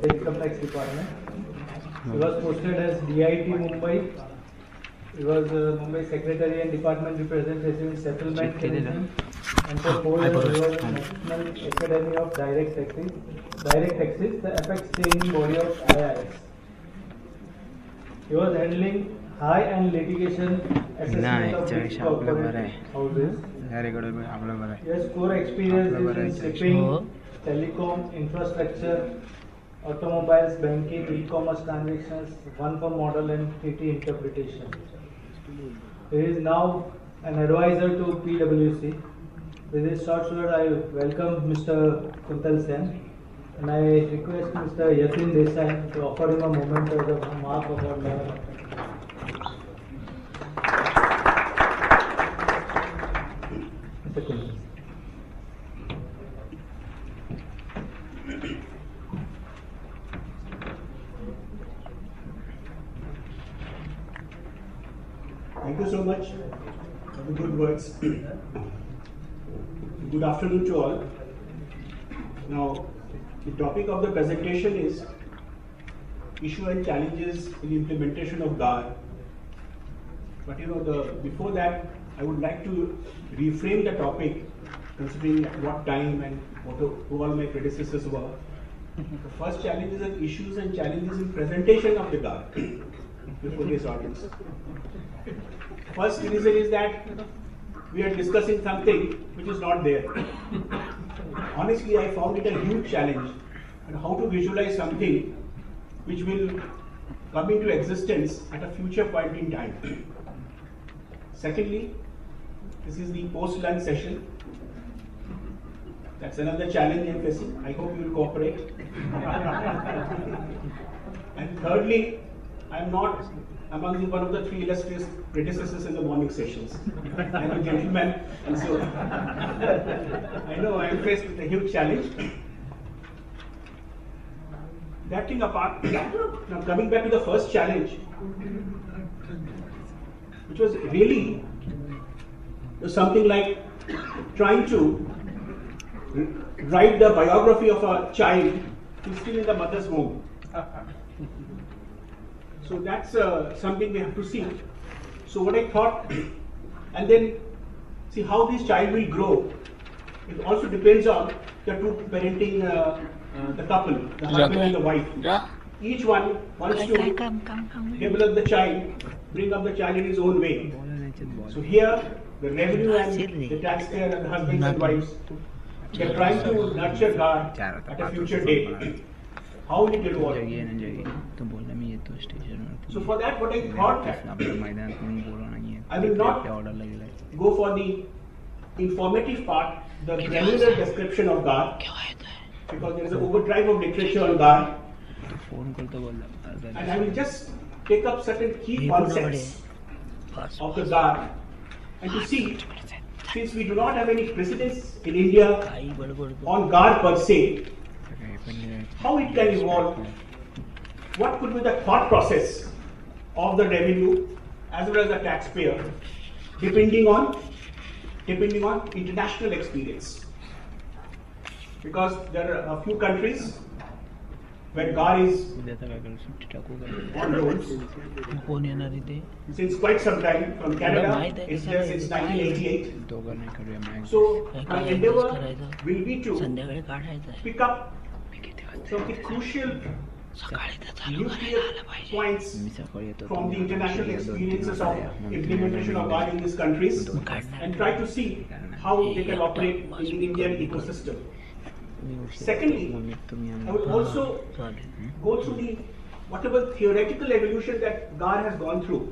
Income tax department. He was posted as DIT Mumbai. He was Mumbai Secretary and Department Representative in Settlement Commission. And for 4 years he was National Academy of Direct Taxes, the apex training body of IRS. He was handling high and litigation assessment of big corporate houses. He has core experience in shipping, telecom, infrastructure, automobiles, banking, e-commerce transactions, one for model and treaty interpretation. He is now an advisor to PwC. With this short word, I welcome Mr. Kuntal Sen, and I request Mr. Yatin Desai to offer him a moment as a mark of honor. Mr. Kuntal. Thank you so much for the good words. Good afternoon to all. Now, the topic of the presentation is issue and challenges in implementation of GAR. But before that, I would like to reframe the topic considering at what time and who all my predecessors were. The first challenges and issues and challenges in presentation of the GAR before this audience. First reason is that we are discussing something which is not there. Honestly, I found it a huge challenge and how to visualize something which will come into existence at a future point in time. Secondly, this is the post-lunch session. That's another challenge I'm facing. I hope you will cooperate. And thirdly, I'm not among one of the 3 illustrious predecessors in the morning sessions. I'm a gentleman, and so I know I am faced with a huge challenge. That thing apart, now coming back to the first challenge, which was really something like trying to write the biography of a child who's still in the mother's womb. So that's something we have to see. So what I thought, and then see how this child will grow. It also depends on the two parenting, the couple, the husband and the wife. Each one wants to develop the child, bring up the child in his own way. So here, the revenue and the taxpayer and the husbands and wives, they are trying to nurture God at a future date. How will it evolve? So for that, what I thought that I will not go for the informative part, the granular description of God, because there is an overdrive of literature on God, and I will just take up certain key concepts of the God, and to see, since we do not have any precedence in India on God per se, how it can evolve, what could be the thought process of the revenue as well as the taxpayer, depending on international experience. Because there are a few countries where GAR is on roads since quite some time. From Canada, it's there since 1988. So my endeavor will be to pick up some of the crucial nuclear points from the international experiences of implementation of GAR in these countries and try to see how they can operate in the Indian ecosystem. Secondly, I will also go through the whatever theoretical evolution that GAR has gone through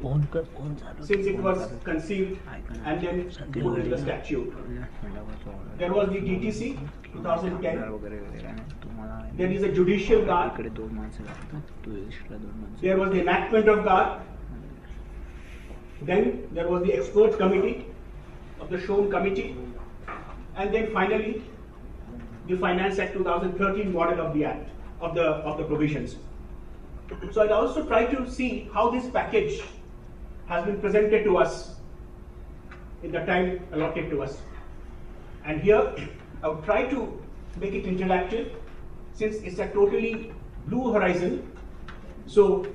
since it was conceived and then put in the statute. There was the DTC 2010. There is a judicial GAR. There was the enactment of GAR. Then there was the expert committee of the Shom committee. And then finally, the Finance Act 2013 model of the Act, of the provisions. So I'd also try to see how this package has been presented to us in the time allotted to us. And here, I would try to make it interactive, since it's a totally blue horizon. So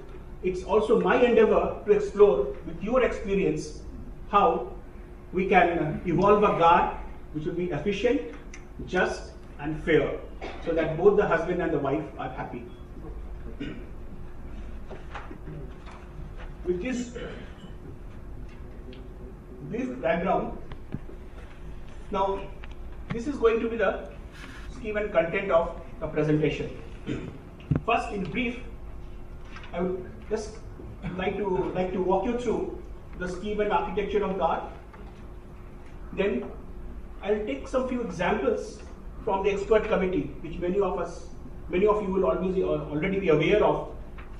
it's also my endeavor to explore with your experience how we can evolve a guard which will be efficient, just and fair, so that both the husband and the wife are happy. With this brief background, now this is going to be the scheme and content of the presentation. First, in brief, I would just like to walk you through the scheme and architecture of guard. Then I'll take some few examples from the expert committee, which many of you will already be aware of,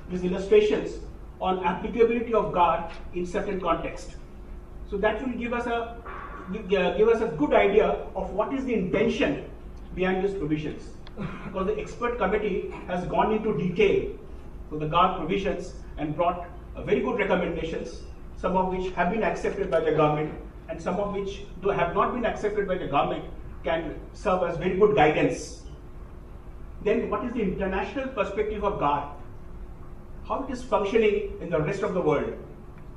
these illustrations on applicability of guard in certain context. So that will give us a good idea of what is the intention behind these provisions, because the expert committee has gone into detail for the guard provisions and brought very good recommendations, some of which have been accepted by the government and some of which, though have not been accepted by the government, can serve as very good guidance. Then what is the international perspective of guard? How it is functioning in the rest of the world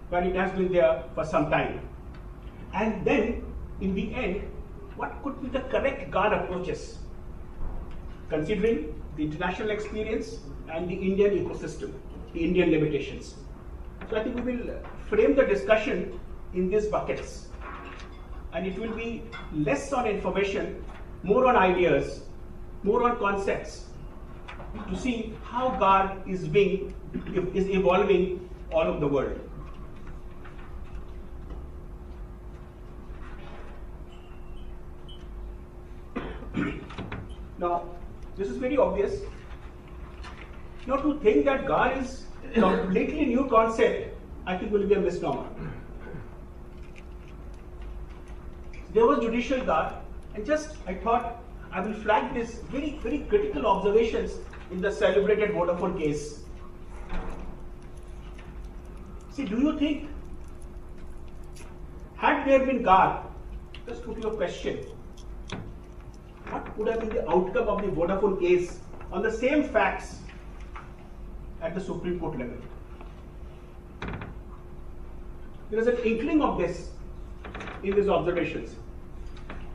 when it has been there for some time. And then in the end, what could be the correct guard approaches, considering the international experience and the Indian ecosystem, the Indian limitations. So I think we will frame the discussion in these buckets, and it will be less on information, more on ideas, more on concepts, to see how guard is evolving all over the world. Now, this is very obvious. Now, to think that guard is a completely new concept, I think will be a misnomer. There was judicial guard, and I thought I will flag this very, very critical observations in the celebrated Vodafone case. See, do you think, had there been guard, just put your question, what would have been the outcome of the Vodafone case on the same facts at the Supreme Court level? There is an inkling of this in these observations,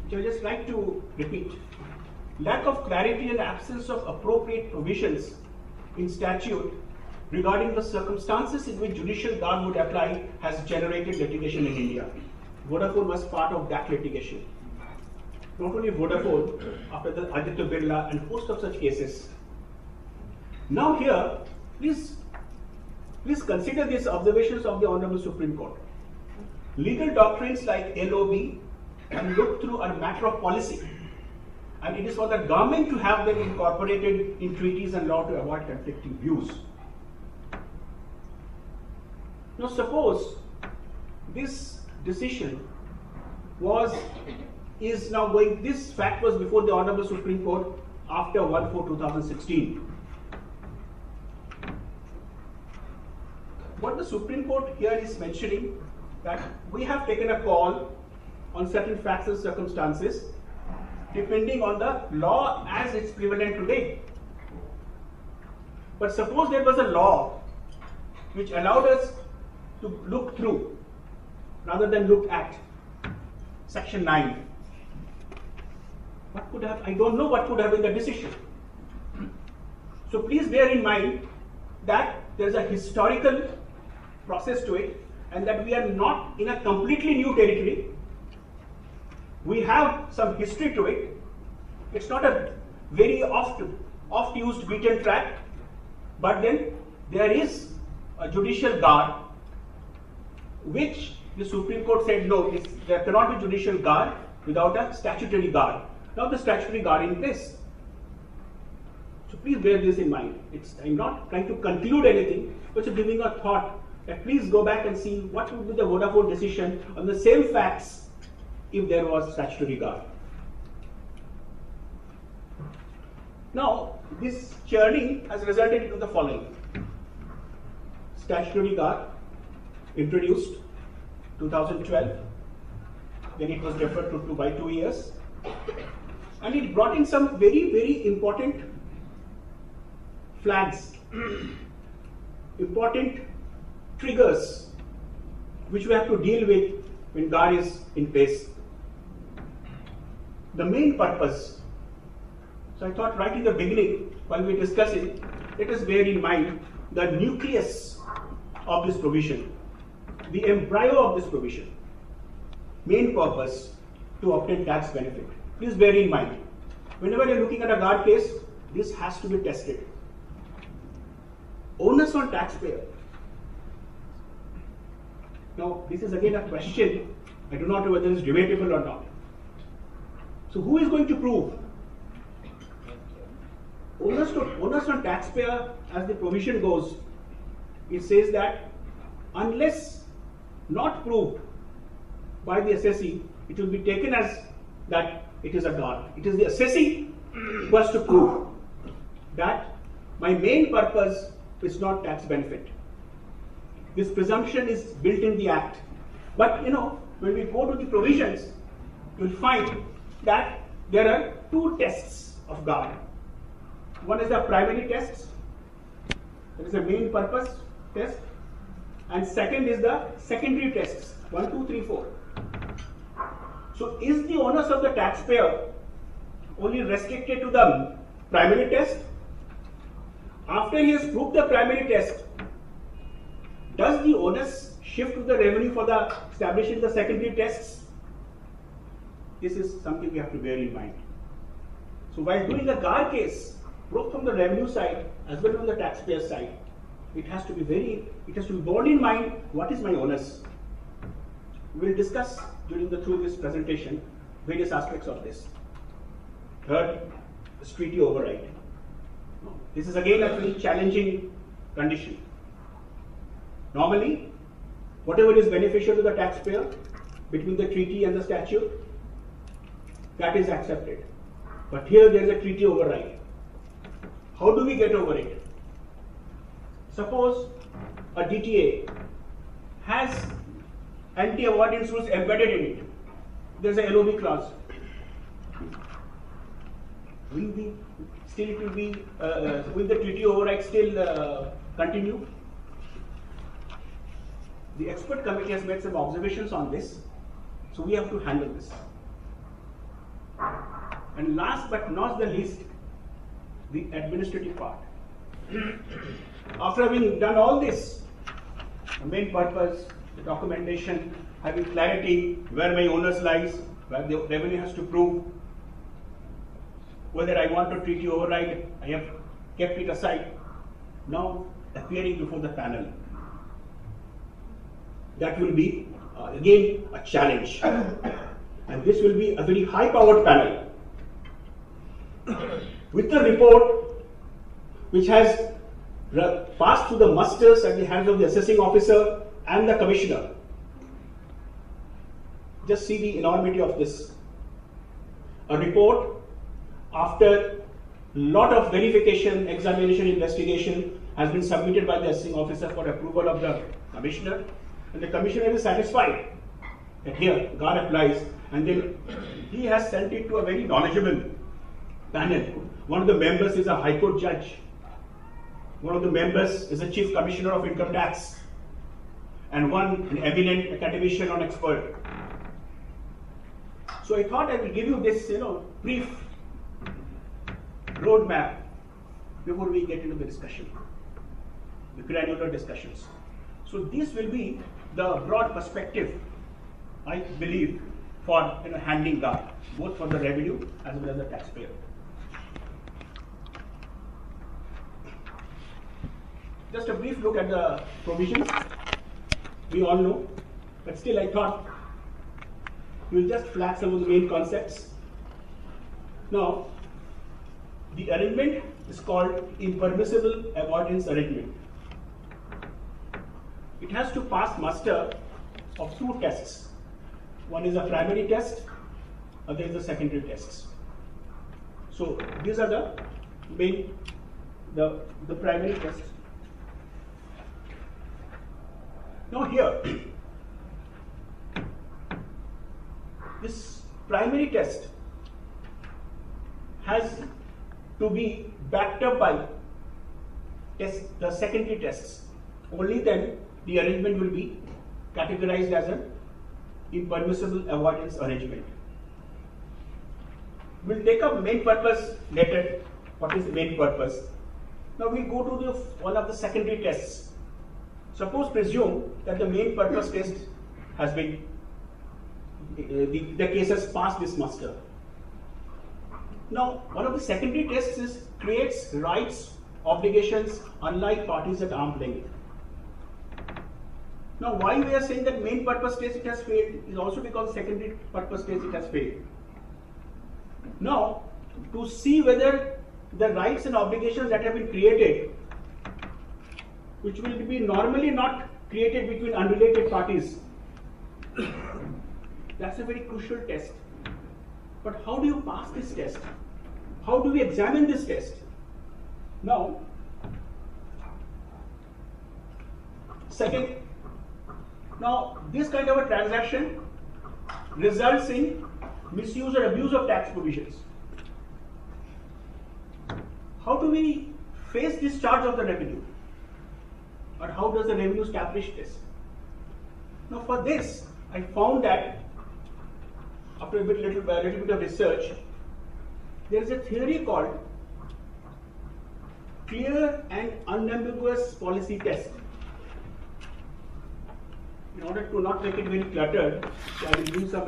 which I just like to repeat. Lack of clarity and absence of appropriate provisions in statute regarding the circumstances in which judicial guard would apply has generated litigation in India. Vodafone was part of that litigation. Not only Vodafone, after the Aditya Birla and host of such cases. Now here, please consider these observations of the Honorable Supreme Court. Legal doctrines like LOB and look through are a matter of policy, and it is for the government to have them incorporated in treaties and law to avoid conflicting views. Now suppose this decision this fact was before the Honorable Supreme Court after 1/4/2016. What the Supreme Court here is mentioning, that we have taken a call on certain facts and circumstances depending on the law as it's prevalent today. But suppose there was a law which allowed us to look through rather than look at Section 9. What could have, I don't know what could have been the decision. So please bear in mind that there's a historical process to it, and that we are not in a completely new territory. We have some history to it. It's not a very oft used beaten track, but then there is a judicial guard, which the Supreme Court said no, there cannot be judicial guard without a statutory guard. Now the statutory guard in place. So please bear this in mind. I'm not trying to conclude anything, but just giving a thought that please go back and see what would be the Vodafone decision on the same facts if there was statutory guard. Now, this churning has resulted into the following. Statutory guard introduced 2012, then it was deferred to by 2 years, and it brought in some very, very important flags, important triggers which we have to deal with when GAR is in place. The main purpose. So I thought right in the beginning, while we discuss it, let us bear in mind the nucleus of this provision, the embryo of this provision. Main purpose to obtain tax benefit. Please bear in mind, whenever you are looking at a GAR case, this has to be tested. Onus on taxpayer. Now, this is again a question. I do not know whether it is debatable or not. So, who is going to prove? Onus on taxpayer, as the provision goes, it says that unless not proved by the assessee, it will be taken as that it is a GAR. It is the assessee who has to prove that my main purpose is not tax benefit. This presumption is built in the Act. But when we go to the provisions, you will find that there are two tests of GAR. One is the primary test, that is the main purpose test, and second is the secondary tests, 1, 2, 3, 4. So is the onus of the taxpayer only restricted to the primary test? After he has proved the primary test, does the onus shift to the revenue for the establishing the secondary tests? This is something we have to bear in mind. So while doing the GAR case, both from the revenue side as well as from the taxpayer side, it has to be borne in mind what is my onus. We will discuss through this presentation various aspects of this. Third is treaty override. This is again a very challenging condition. Normally, whatever is beneficial to the taxpayer between the treaty and the statute, that is accepted. But here there is a treaty override. How do we get over it? Suppose a DTA has anti-avoidance rules embedded in it. There is a LOB clause. Will the treaty override still continue? The expert committee has made some observations on this, so we have to handle this. And last but not the least, the administrative part. After having done all this, the main purpose, the documentation, having clarity where my onus lies, where the revenue has to prove, whether I want to treaty override, I have kept it aside. Now appearing before the panel. That will be again a challenge. And this will be a very high-powered panel with a report which has passed through the musters at the hands of the assessing officer and the commissioner. Just see the enormity of this. A report after lot of verification, examination, investigation has been submitted by the assessing officer for approval of the commissioner, and the commissioner is satisfied that here GAR applies, and then he has sent it to a very knowledgeable panel. One of the members is a High Court judge. One of the members is a Chief Commissioner of Income Tax, and one an eminent academician or expert. So I thought I will give you this, brief roadmap before we get into the discussion, the granular discussions. So this will be the broad perspective, I believe, for handling GAR, both for the revenue as well as the taxpayer. Just a brief look at the provisions. We all know, but still I thought we will just flag some of the main concepts. Now, the arrangement is called impermissible avoidance arrangement. It has to pass muster of two tests. One is a primary test, other is the secondary tests. So these are the main, the primary tests. Now here, this primary test has to be backed up by the secondary tests. Only then the arrangement will be categorized as an impermissible avoidance arrangement. We'll take up main purpose later. What is the main purpose? Now we'll go to one of the secondary tests. Suppose presume that the main purpose test has been, the case has passed this muster. Now one of the secondary tests is creates rights, obligations, unlike parties at arm's length. Now why we are saying that main purpose test it has failed is also because secondary purpose test it has failed. Now to see whether the rights and obligations that have been created, which will be normally not created between unrelated parties, that's a very crucial test. But how do you pass this test? How do we examine this test? Now, this kind of a transaction results in misuse or abuse of tax provisions. How do we face discharge of the revenue? Or how does the revenue establish this? Now for this, I found that after a little bit of research, there is a theory called clear and unambiguous policy test. In order to not make it very cluttered, I will use some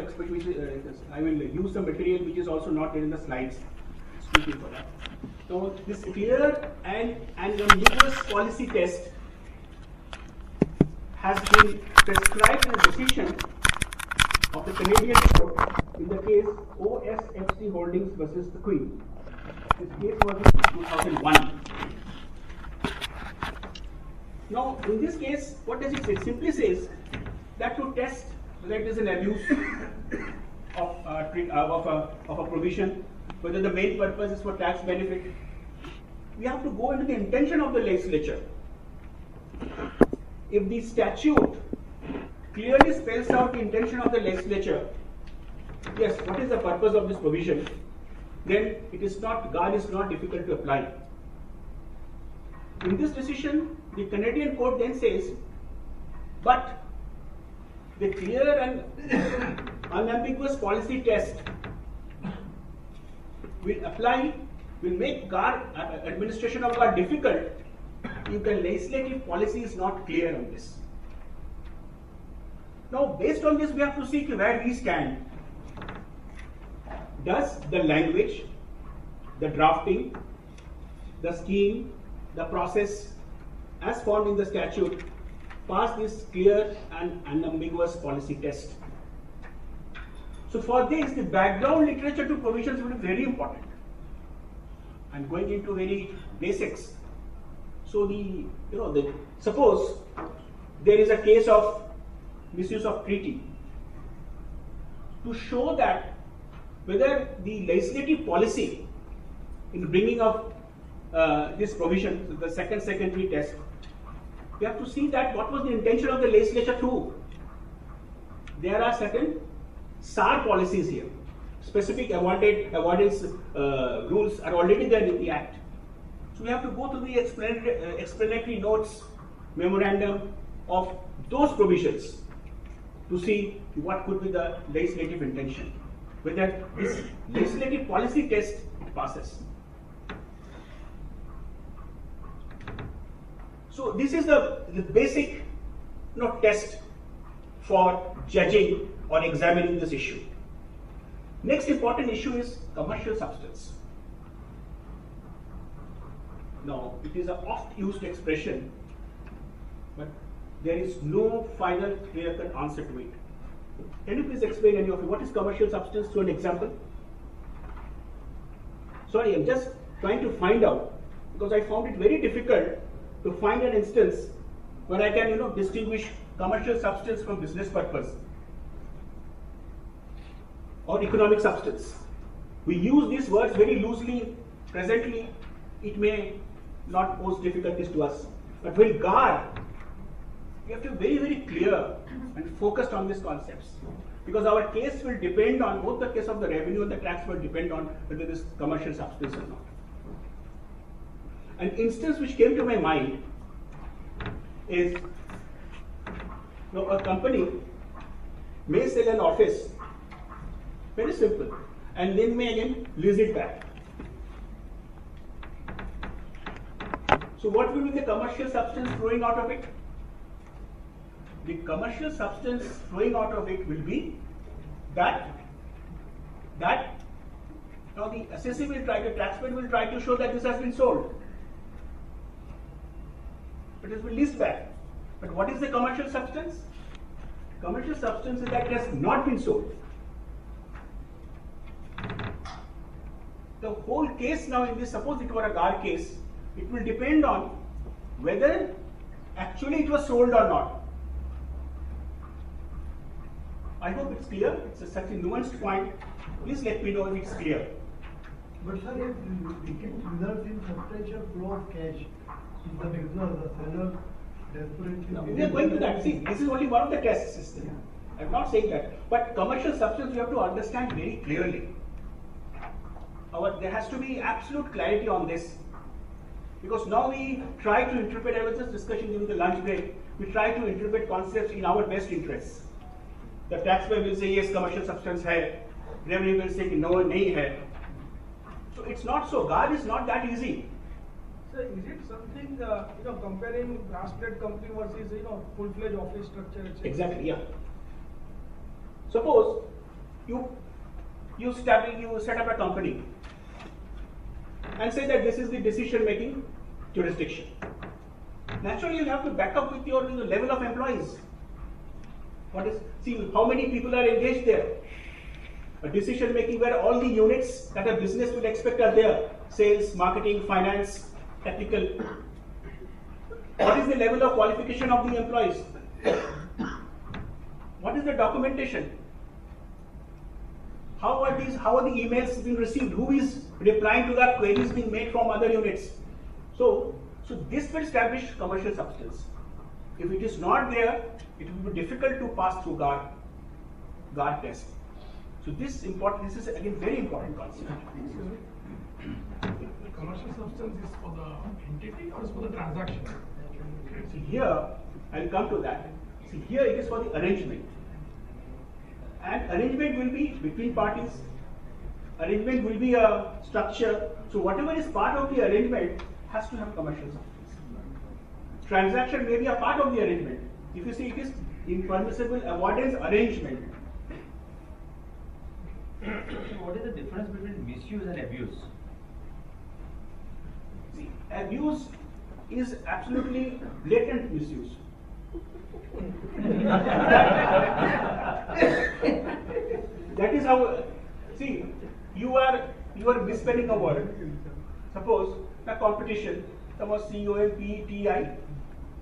material which is also not in the slides. Excuse me for that. So this clear and unambiguous policy test has been prescribed in a decision of the Canadian court in the case OSFC Holdings versus the Queen. This case was in 2001. Now, in this case, what does it say? It simply says that to test whether it is an abuse of a provision, whether the main purpose is for tax benefit, we have to go into the intention of the legislature. If the statute clearly spells out the intention of the legislature, yes, what is the purpose of this provision, then it is not, guard is not difficult to apply. In this decision, the Canadian court then says, but the clear and unambiguous policy test will make guard administration of guard difficult if the legislative policy is not clear on this. Now, based on this, we have to see where we stand. Does the language, the drafting, the scheme, the process as found in the statute pass this clear and unambiguous policy test? So for this, the background literature to provisions will be very important. I'm going into very basics. So suppose there is a case of misuse of treaty. To show that whether the legislative policy in bringing up this provision, the second secondary test, we have to see that what was the intention of the legislature too. There are certain SAR policies here. Specific avoidance rules are already there in the Act. So we have to go to the explanatory notes, memorandum of those provisions to see what could be the legislative intention, whether this legislative policy test passes. So this is the basic test for judging or examining this issue. Next important issue is commercial substance. Now, it is an oft-used expression, but there is no final clear-cut answer to it. Can you please explain, any of you, what is commercial substance through an example? Sorry, I'm just trying to find out, because I found it very difficult to find an instance where I can, distinguish commercial substance from business purpose or economic substance. We use these words very loosely. Presently, it may not pose difficulties to us. But when guard, we have to be very, very clear and focused on these concepts. Because our case will depend on, both the case of the revenue and the tax will depend on whether this commercial substance or not. An instance which came to my mind is, a company may sell an office, very simple, and then may again lease it back. So what will be the commercial substance flowing out of it? The commercial substance flowing out of it will be that now the assessor will try, the taxpayer will try to show that this has been sold. It has been leased back. But what is the commercial substance? Commercial substance is that it has not been sold. The whole case now in this, suppose it were a GAR case, it will depend on whether actually it was sold or not. I hope it's clear. It's such a nuanced point. Please let me know if it's clear. But sir, if it results in substantial flow of cash, if the business, the seller desperately... No, we are going to that. See, this is only one of the test systems. Yeah. I'm not saying that. But commercial substance, you have to understand very clearly. There has to be absolute clarity on this. Because now we try to interpret, I was just discussing during the lunch break, we try to interpret concepts in our best interests. The taxpayer will say, yes, commercial substance hai. Revenue will say, no, nahi hai. So it's not so. GAR is not that easy. So is it something, comparing brass plate company versus, full-fledged office structure, etc.? Exactly, yeah. Suppose you set up a company and say that this is the decision-making jurisdiction. Naturally, you'll have to back up with your level of employees. See how many people are engaged there. A decision making where all the units that a business will expect are there. Sales, marketing, finance, technical. What is the level of qualification of the employees? What is the documentation? How are the emails being received? Who is replying to the queries being made from other units? So this will establish commercial substance. If it is not there, it will be difficult to pass through GAR test. So this is again very important concept. Commercial substance is for the entity or is for the transaction? See here, I'll come to that. See here it is for the arrangement. And arrangement will be between parties. Arrangement will be a structure. So whatever is part of the arrangement has to have commercial substance. Transaction may be a part of the arrangement. If you see it is impermissible avoidance arrangement. What is the difference between misuse and abuse? See, abuse is absolutely blatant misuse. That is how. See, you are misspelling a word. Suppose a competition, suppose COMPTI,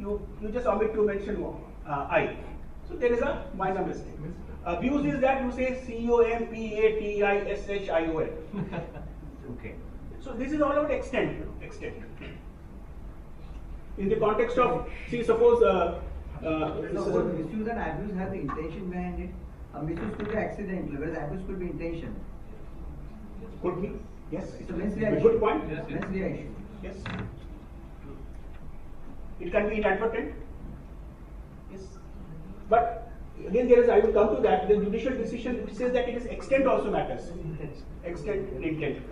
you just omit to mention I. So there is a minor mistake. Abuse is that you say COMPATISHION. Okay. So this is all about extent. In the context of, see, suppose misuse and abuse have the intention behind it. Misuse could be accidental, whereas abuse could be intention. Could be, yes. It's a mens rea issue. Good point. Yes, mens rea issue. Yes. It can be inadvertent. Yes. But again, I will come to that. The judicial decision which says that it is extent also matters. Extent and intent.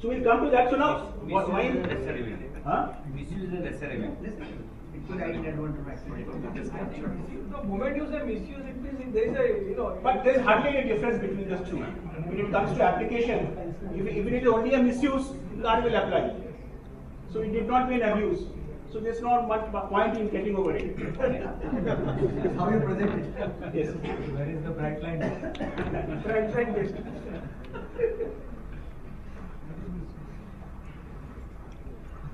So we'll come to that. So now, why? Huh? Misuse is a lesser event. It could have inadvertent accident. The moment you say misuse, it means there is a, But there is hardly any difference between those two. When it comes to application, if it is only a misuse, GAR will apply. So it did not mean abuse. So there's not much point in getting over it. It's how you present it. Yes. Where is the bright line? bright line test.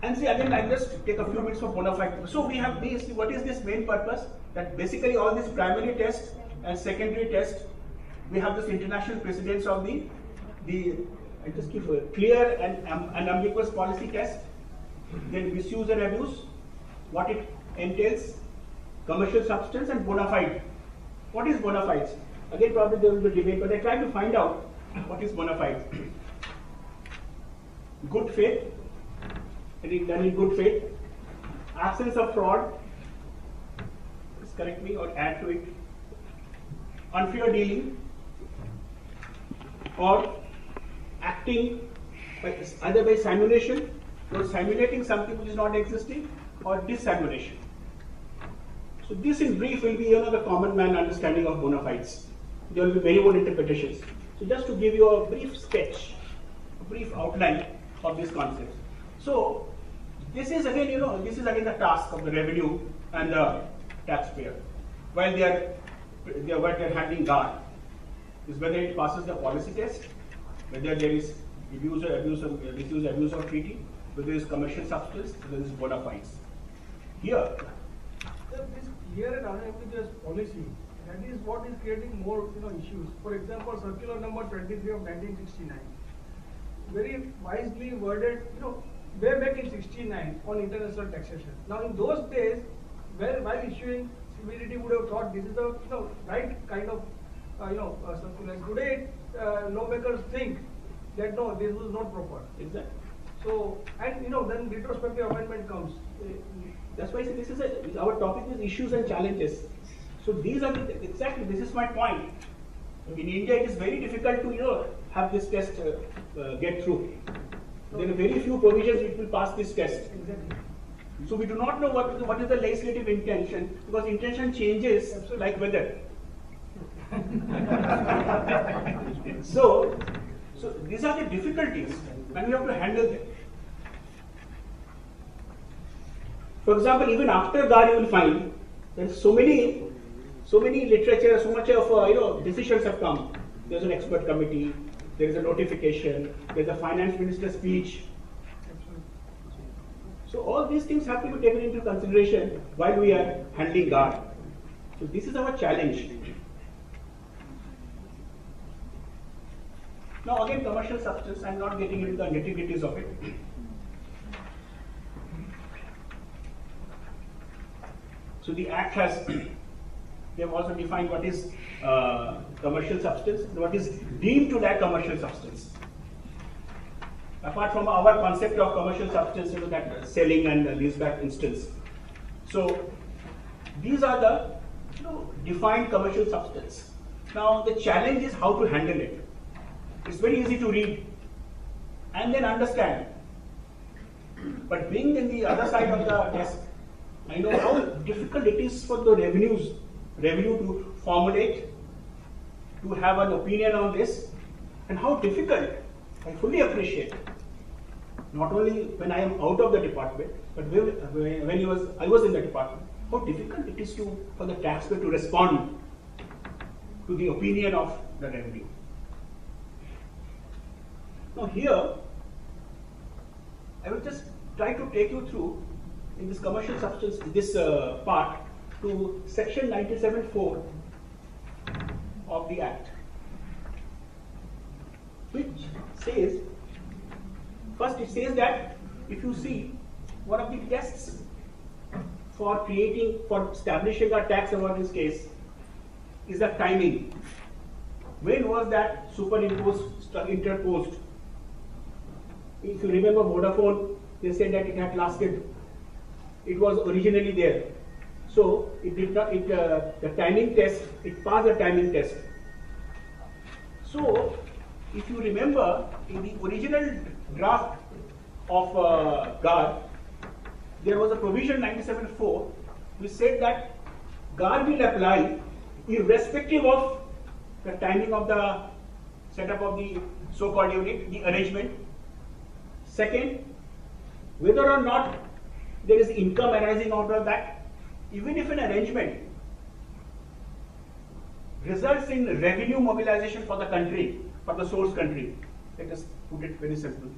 And see, again, I just take a few minutes for bona fide. So we have this. What is this main purpose? That basically all this primary test and secondary test, we have this international precedence of I just give a clear and unambiguous policy test. Then misuse and abuse, what it entails, commercial substance and bona fide. What is bona fides? Again, probably there will be debate, but I try to find out what is bona fide. Good faith, done in good faith, absence of fraud, just correct me or add to it, unfair dealing, or acting either by simulation, or simulating something which is not existing, or dissimulation. So this in brief will be the common man understanding of bona fides. There will be many more interpretations. So just to give you a brief sketch, a brief outline of these concepts. So this is again, this is again the task of the revenue and the taxpayer. While they are handling guard, is whether it passes the policy test, whether there is misuse of treaty, whether there is commercial substance, whether there is bona fides. Here, This clear and unambiguous policy, that is what is creating more issues. For example, circular number 23 of 1969, very wisely worded, way back in 69 on international taxation. Now in those days, while issuing CBDT would have thought this is the right kind of circular. Today, lawmakers think that no, this was not proper. exactly. So and then retrospective amendment comes. That's why I say this is our topic is issues and challenges. So these are exactly, this is my point. In India, it is very difficult to have this test get through. There are very few provisions which will pass this test. Exactly. So we do not know what is the legislative intention, because intention changes like weather. So these are the difficulties, and we have to handle them. For example, even after GAR, you will find that so many literature, so much of decisions have come. There is an expert committee, there is a notification, there is a finance minister's speech. So all these things have to be taken into consideration while we are handling GAR. So this is our challenge. Now again, commercial substance, I am not getting into the nitty-gritties of it. So the Act has, they have also defined what is commercial substance and what is deemed to lack commercial substance. Apart from our concept of commercial substance, that selling and leaseback instance. So these are the defined commercial substance. Now the challenge is how to handle it. It's very easy to read and then understand. But being in the other side of the desk, I know how difficult it is for the revenue to formulate, to have an opinion on this, and how difficult, I fully appreciate, not only when I am out of the department, but when I was in the department, how difficult it is for the taxpayer to respond to the opinion of the revenue. Now here, I will just try to take you through in this commercial substance, this part, to section 97(4) of the Act, which says, first it says that if you see, one of the tests for establishing a tax avoidance case is the timing. When was that interposed? If you remember Vodafone, they said that it had lasted. It was originally there. So it did not. The timing test. It passed the timing test. So if you remember, in the original draft of GAR, there was a provision 97(4) which said that GAR will apply irrespective of the timing of the setup of the so-called unit, the arrangement. Second, whether or not there is income arising out of that, even if an arrangement results in revenue mobilization for the country, for the source country, let us put it very simple.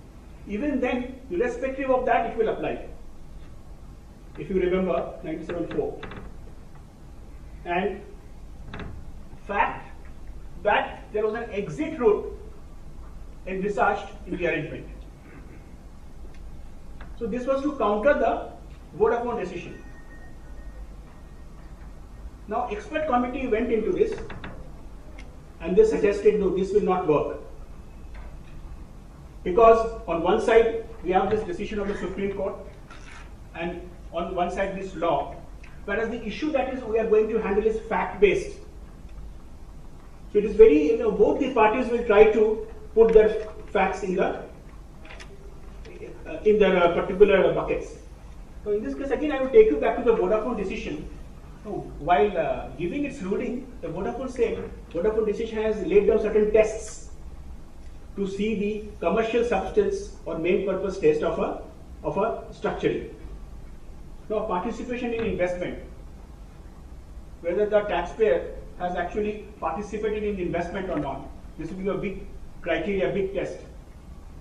Even then, irrespective of that, it will apply. If you remember 97(4). And fact that there was an exit route envisaged in the arrangement. So this was to counter the Vodafone decision. Now expert committee went into this and they suggested no, this will not work. Because on one side we have this decision of the Supreme Court, and on one side this law, whereas the issue that is we are going to handle is fact-based. So it is very, both the parties will try to put their facts in their particular buckets. So in this case, again, I will take you back to the Vodafone decision. While giving its ruling, the Vodafone said Vodafone decision has laid down certain tests to see the commercial substance or main purpose test of a structuring. Now, participation in investment, whether the taxpayer has actually participated in investment or not, this will be a big criteria, big test.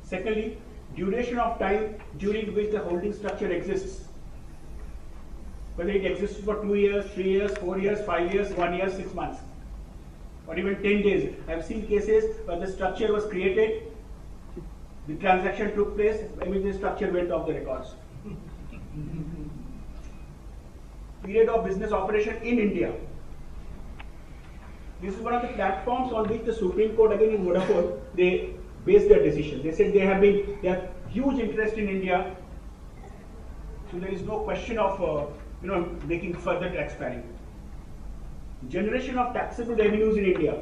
Secondly, duration of time during which the holding structure exists, whether it exists for 2 years, 3 years, 4 years, 5 years, 1 year, 6 months, or even 10 days. I have seen cases where the structure was created, the transaction took place, the structure went off the records. Period of business operation in India. This is one of the platforms on which the Supreme Court, again in Vodafone, they based their decision. They said they have huge interest in India, so there is no question of making further tax planning. Generation of taxable revenues in India.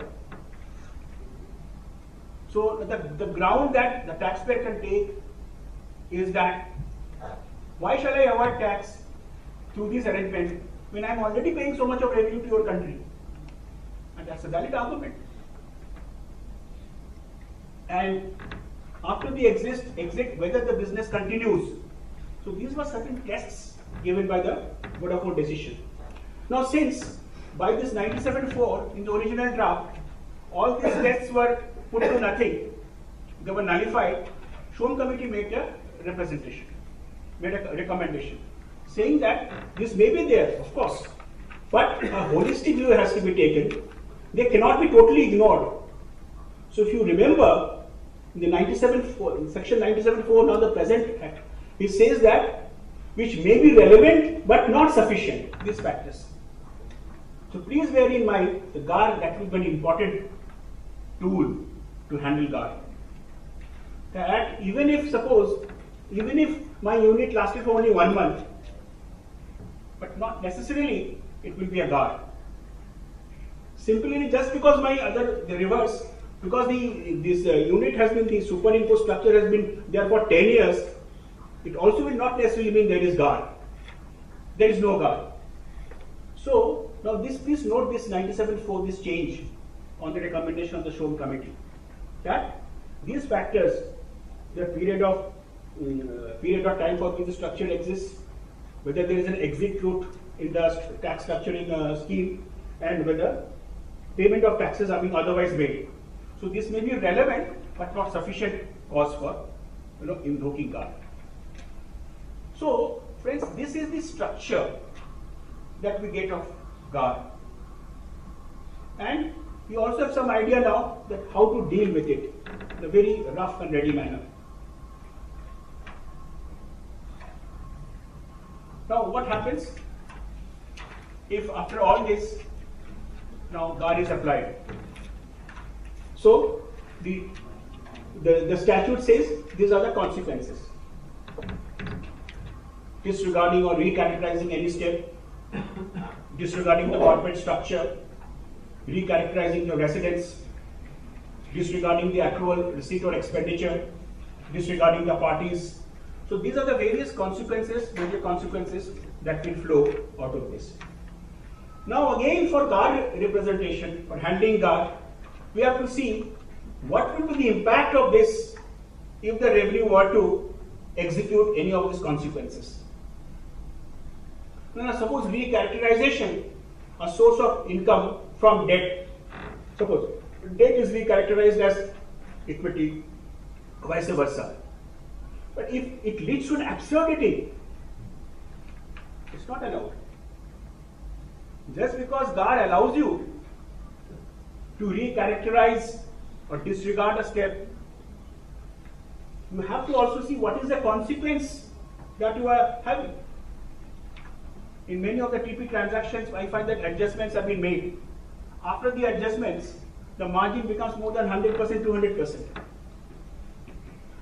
So the ground that the taxpayer can take is that why shall I avoid tax through this arrangement when I am already paying so much of revenue to your country? And that's a valid argument. And after the exit, whether the business continues. So these were certain tests given by the Vodafone decision. Now, since by this 97-4 in the original draft, all these tests were put to nothing, they were nullified, Shom Committee made a representation, made a recommendation, saying that this may be there, of course, but a holistic view has to be taken. They cannot be totally ignored. So if you remember, in the 97-4, section 97-4, now the present act, it says that which may be relevant but not sufficient, these factors. So please bear in mind the GAR, that will be an important tool to handle GAR. That even if my unit lasted for only 1 month, but not necessarily it will be a GAR. Simply just because the reverse, because this unit has been, the superimposed structure has been there for 10 years, it also will not necessarily mean there is GAR. There is no GAR. So now please note this 97-4, this change on the recommendation of the Shom Committee, that these factors, the period of time for which the structure exists, whether there is an exit route in the tax structuring scheme, and whether payment of taxes are being otherwise made. So this may be relevant but not sufficient cause for invoking GAR. So friends, this is the structure that we get of GAR, and we also have some idea now that how to deal with it in a very rough and ready manner. Now what happens if after all this now GAR is applied? So the statute says these are the consequences: disregarding or recharacterizing any step, disregarding the corporate structure, recharacterizing the residence, disregarding the accrual, receipt or expenditure, disregarding the parties. So these are the various consequences, major consequences that will flow out of this. Now again, for GAR representation, for handling GAR, we have to see what will be the impact of this if the revenue were to execute any of these consequences. Now suppose recharacterization, a source of income from debt. Suppose debt is recharacterized as equity, vice versa. But if it leads to an absurdity, it's not allowed. Just because GAR allows you to recharacterize or disregard a step, you have to also see what is the consequence that you are having. In many of the TP transactions, I find that adjustments have been made. After the adjustments, the margin becomes more than 100%, 200%.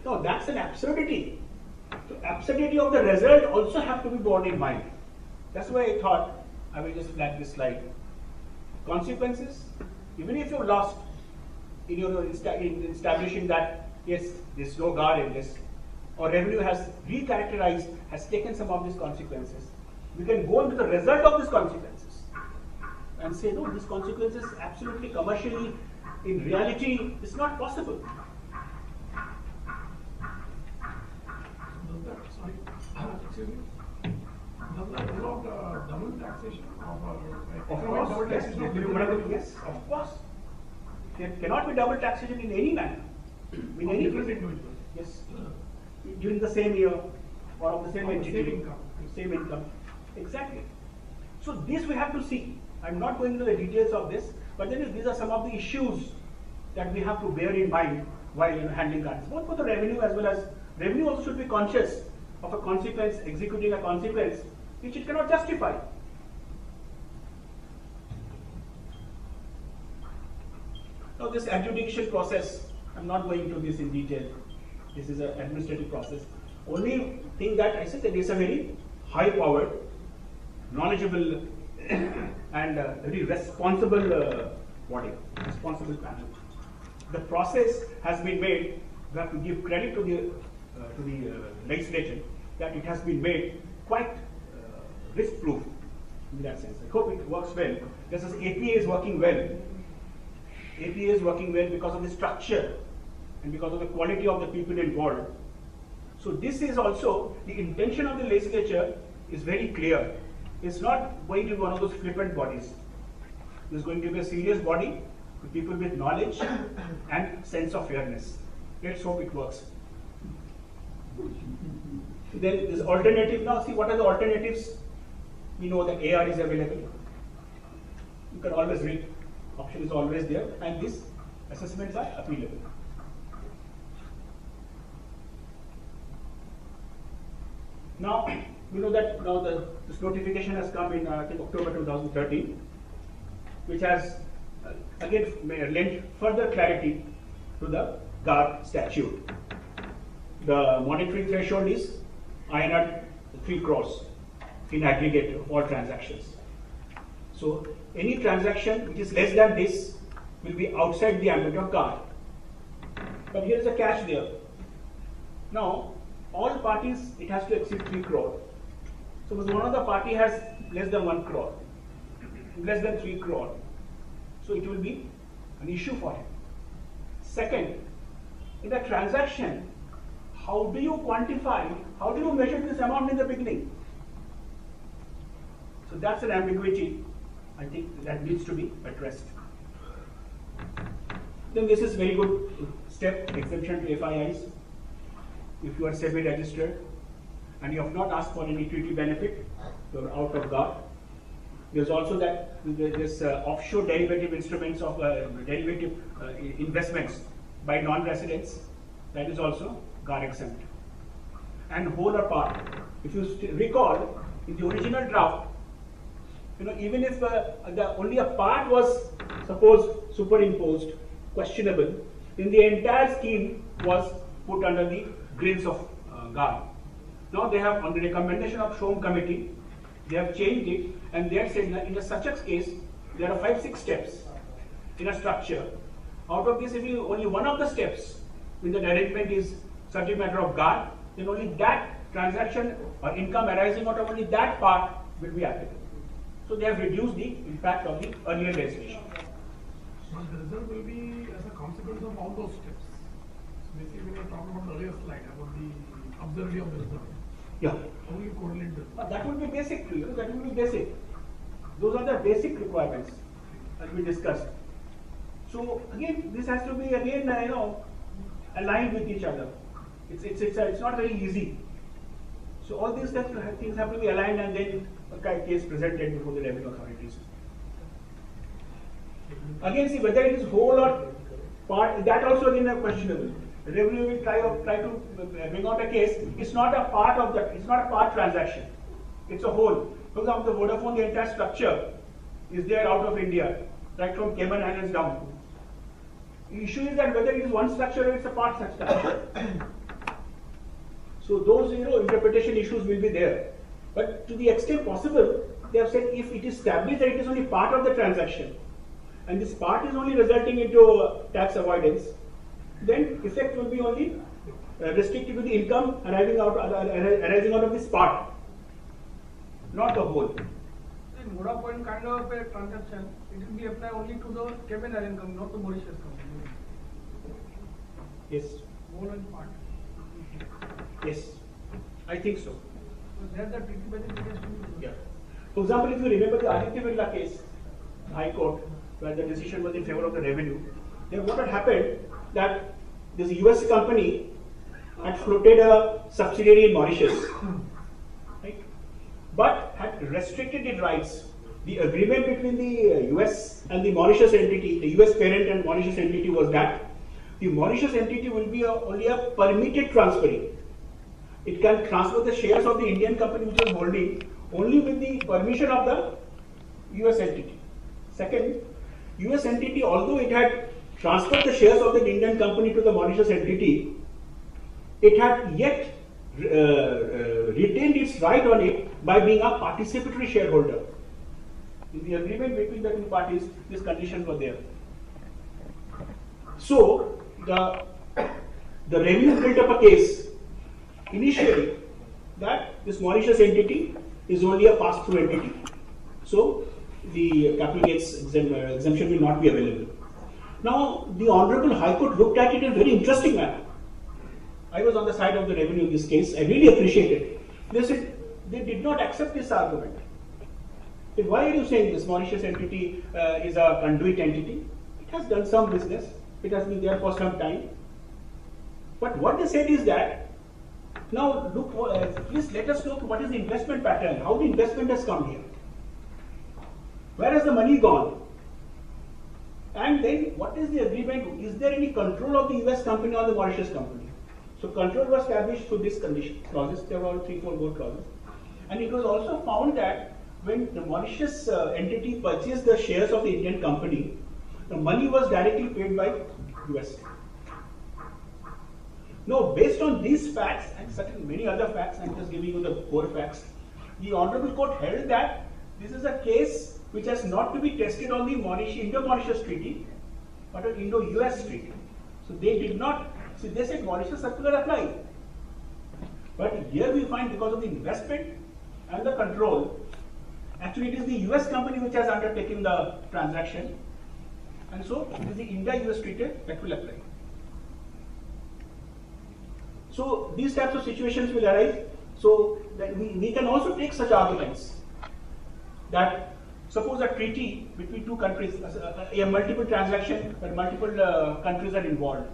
No, that's an absurdity. So absurdity of the result also have to be borne in mind. That's why I thought I will just flag this slide. Consequences, even if you lost in your in establishing that yes, there's no guard in this, or revenue has recharacterized, has taken some of these consequences. We can go into the result of these consequences and say no, these consequences absolutely commercially, in reality, it's not possible. Does that, sorry, excuse me, does that involve double taxation Of course, yes, of course. There cannot be double taxation in any manner, in any different case. individuals? Yes, during the same year or of the same Of the entity, same income. same income. Exactly. So this we have to see. I'm not going into the details of this, but then these are some of the issues that we have to bear in mind while handling cards, both for the revenue as well as revenue also should be conscious of a consequence, executing a consequence which it cannot justify. Now this adjudication process, I'm not going into this in detail. This is an administrative process. Only thing that I said that it's a very high-powered, knowledgeable, and very responsible body, responsible panel. The process has been made. We have to give credit to the legislature that it has been made quite risk-proof in that sense. I hope it works well. Just as APA is working well. APA is working well because of the structure and because of the quality of the people involved. So this is also, the intention of the legislature is very clear. It's not going to be one of those flippant bodies. It's going to be a serious body with people with knowledge and sense of fairness. Let's hope it works. Then this alternative, now see what are the alternatives? We know that AR is available. You can always read, option is always there, and these assessments are appealable. Now, we know that now this notification has come in I think October 2013, which has again lent further clarity to the GAR statute. The monetary threshold is INR 3 crores in aggregate of all transactions. So any transaction which is less than this will be outside the ambit of GAR. But here is a catch there. Now, all parties, it has to exceed 3 crore. Suppose one of the party has less than 1 crore, less than 3 crore. So it will be an issue for him. Second, in the transaction, how do you quantify, how do you measure this amount in the beginning? So that's an ambiguity, I think, that needs to be addressed. Then this is very good step, exemption to FIIs. If you are SEBI registered and you have not asked for any treaty benefit, you are out of GAR. There's also that this offshore derivative instruments of derivative investments by non-residents, that is also GAR exempt. And whole or part. If you recall, in the original draft, even if only a part was, suppose, superimposed, questionable, then the entire scheme was put under the grills of GAR. Now they have, on the recommendation of Shom committee, they have changed it, and they have said that in such a case, there are 5-6 steps in a structure. Out of this, if only one of the steps when the arrangement is subject matter of GAR, then only that transaction or income arising out of only that part will be applicable. So they have reduced the impact of the earlier legislation. But the result will be as a consequence of all those steps. So basically, when you are talking about the earlier slide about the absurdity of the result, Yeah. how will you correlate this? That would be basic, that would be basic. Those are the basic requirements as we discussed. So again, this has to be again, aligned with each other. It's not very easy. So all these things have to be aligned, and then a case presented before the revenue authorities. Again, see whether it is whole or part. That also again are questionable. The revenue will try to bring out a case. It's not a part of that. It's not a part transaction. It's a whole. For example, the Vodafone, the entire structure is there out of India, right from Cayman Islands down. The issue is that whether it is one structure or it's a part structure. So those interpretation issues will be there. But to the extent possible, they have said if it is established that it is only part of the transaction, and this part is only resulting into tax avoidance, then effect will be only restricted to the income arising out of this part, not the whole. In Moda Point kind of a transaction, it will be applied only to the Cayman Island company, not the Mauritius company. Yes. Whole and part. Yes, I think so. So that's the tricky budget case. Yeah. For example, if you remember the Aditya Birla case, High Court, where the decision was in favor of the revenue, then what had happened that this US company had floated a subsidiary in Mauritius, right? But had restricted its rights. The agreement between the US and the Mauritius entity, the US parent and Mauritius entity, was that the Mauritius entity will be only a permitted transferee. It can transfer the shares of the Indian company which is holding only with the permission of the US entity. Second, US entity, although it had transferred the shares of the Indian company to the Mauritius entity, it had yet retained its right on it by being a participatory shareholder. In the agreement between the two parties, these conditions were there. So, the revenue built up a case initially that this Mauritius entity is only a pass-through entity. So, the capital gains exemption will not be available. Now, the Honorable High Court looked at it in a very interesting manner. I was on the side of the revenue in this case. I really appreciate it. They said they did not accept this argument. Then why are you saying this Mauritius entity is a conduit entity? It has done some business. It has been there for some time. But what they said is that, now look, please let us look what is the investment pattern, how the investment has come here. Where has the money gone? And then what is the agreement? Is there any control of the US company or the Mauritius company? So control was established through this condition clauses. There were all 3-4 more clauses. And it was also found that when the Mauritius entity purchased the shares of the Indian company, the money was directly paid by US. Now, based on these facts and certain many other facts, I'm just giving you the core facts, the Honorable Court held that this is a case which has not to be tested on the Indo-Mauritius Treaty, but an Indo-US Treaty. So they did not, see, they said Mauritius circular applied. But here we find because of the investment and the control, actually it is the US company which has undertaken the transaction, and so it is the India-US Treaty that will apply. So these types of situations will arise. So that we can also take such arguments that suppose a treaty between two countries, a multiple transaction where multiple countries are involved.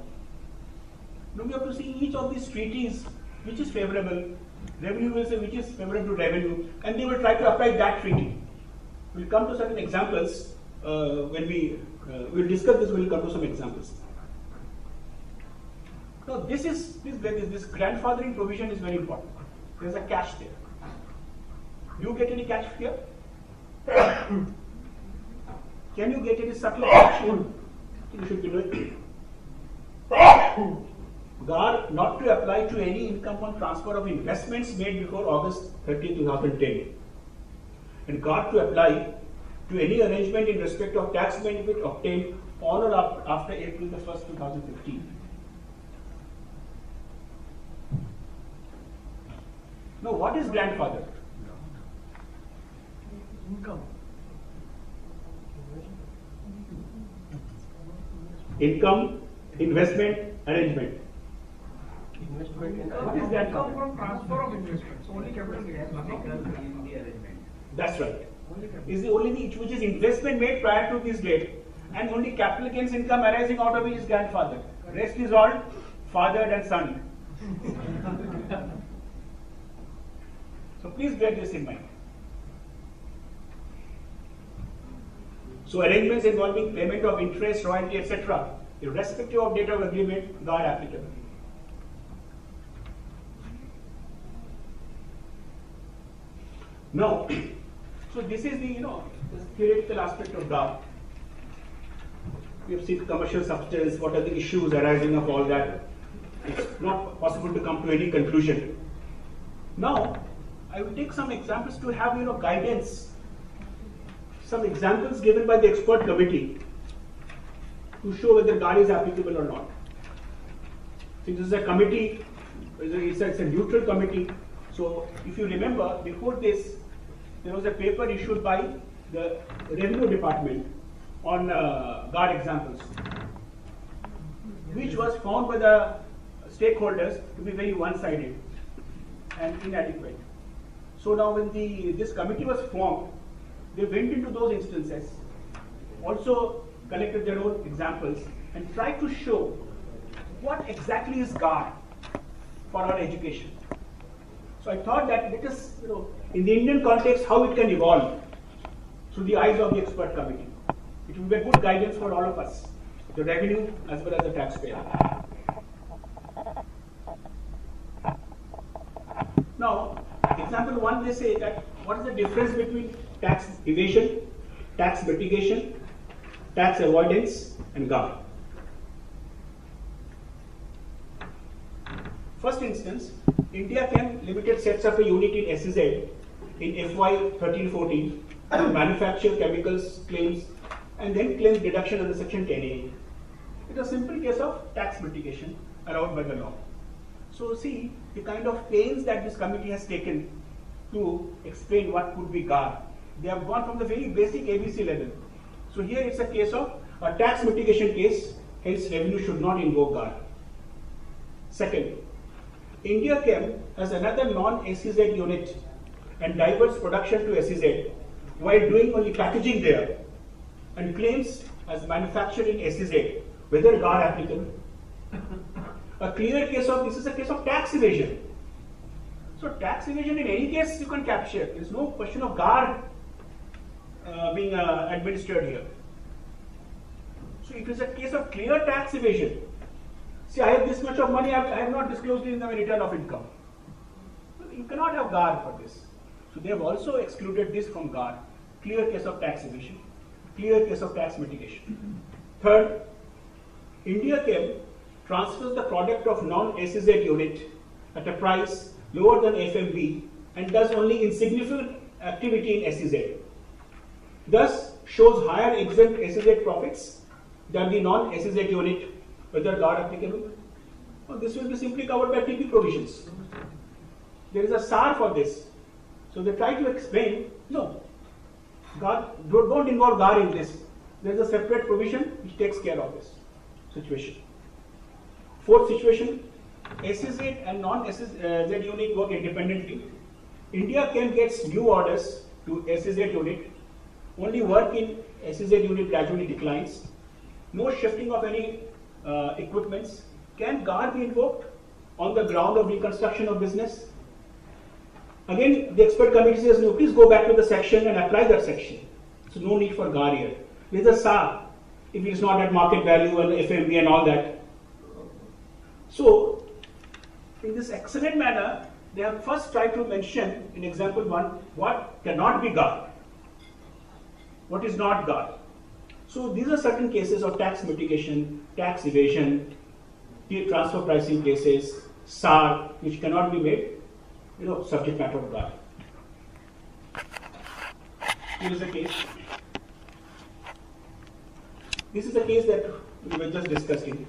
Now we have to see each of these treaties which is favorable. Revenue will say which is favorable to revenue, and they will try to apply that treaty. We'll come to certain examples when we'll discuss this. We'll come to some examples. Now this grandfathering provision is very important. There's a catch there. Do you get any catch here? Can you get any subtle catch here? You should be knowing. GAR not to apply to any income on transfer of investments made before August 30, 2010. And GAR to apply to any arrangement in respect of tax benefit obtained on or after April 1st, 2015. Now, what is grandfather? Income. Income, investment, arrangement. Income, What is that? income from transfer of investments, only capital gains. That's right. Is the only thing which is investment made prior to this date, and only capital gains income arising out of it is grandfather. Rest is all fathered and son. So please bear this in mind. So arrangements involving payment of interest, royalty, etc., irrespective of date of agreement, are applicable. Now, so this is the theoretical aspect of DAO. We have seen commercial substance, what are the issues arising of all that. It's not possible to come to any conclusion. Now, I will take some examples to have guidance, some examples given by the expert committee to show whether GAR is applicable or not. Since this is a committee, it's a neutral committee. So if you remember, before this, there was a paper issued by the Revenue Department on GAR examples, which was found by the stakeholders to be very one-sided and inadequate. So now when this committee was formed, they went into those instances, also collected their own examples and tried to show what exactly is GAR for our education. So I thought that let us, in the Indian context, how it can evolve through the eyes of the expert committee. It will be a good guidance for all of us, the revenue as well as the taxpayer. Now, example 1, they say that what is the difference between tax evasion, tax mitigation, tax avoidance and GAR. First instance, India Chem Limited sets up a unit in SEZ in FY 13-14 to manufacture chemicals claims and then claims deduction under section 10A. It's a simple case of tax mitigation allowed by the law. So see the kind of pains that this committee has taken to explain what could be GAR. They have gone from the very basic ABC level. So here it's a case of a tax mitigation case, hence revenue should not invoke GAR. Second, India Chem has another non-SEZ unit and diverts production to SEZ while doing only packaging there and claims as manufactured in SEZ, whether GAR applicable. A clear case of this is a case of tax evasion. So tax evasion in any case you can capture. There is no question of GAR being administered here. So it is a case of clear tax evasion. See, I have this much of money, I have not disclosed it in the return of income. You cannot have GAR for this. So they have also excluded this from GAR. Clear case of tax evasion, clear case of tax mitigation. Third, India Chem transfers the product of non-SEZ unit at a price lower than FMB and does only insignificant activity in SEZ. Thus shows higher exempt SEZ profits than the non-SEZ unit, whether GAR applicable. Well, this will be simply covered by TP provisions. There is a SAR for this. So they try to explain, no, GAR, don't involve GAR in this. There is a separate provision which takes care of this situation. Fourth situation, SEZ and non-SEZ unit work independently. India Chem gets new orders to SEZ unit. Only work in SEZ unit gradually declines. No shifting of any equipments. Can GAR be invoked on the ground of reconstruction of business? Again, the expert committee says, no, please go back to the section and apply that section. So no need for GAR here. There is a SAR, if it is not at market value and FMB and all that. So, in this excellent manner, they have first tried to mention in example 1 what cannot be GAR, what is not GAR. So these are certain cases of tax mitigation, tax evasion, transfer pricing cases, SAR, which cannot be made, subject matter of GAR. Here is a case. This is a case that we were just discussing.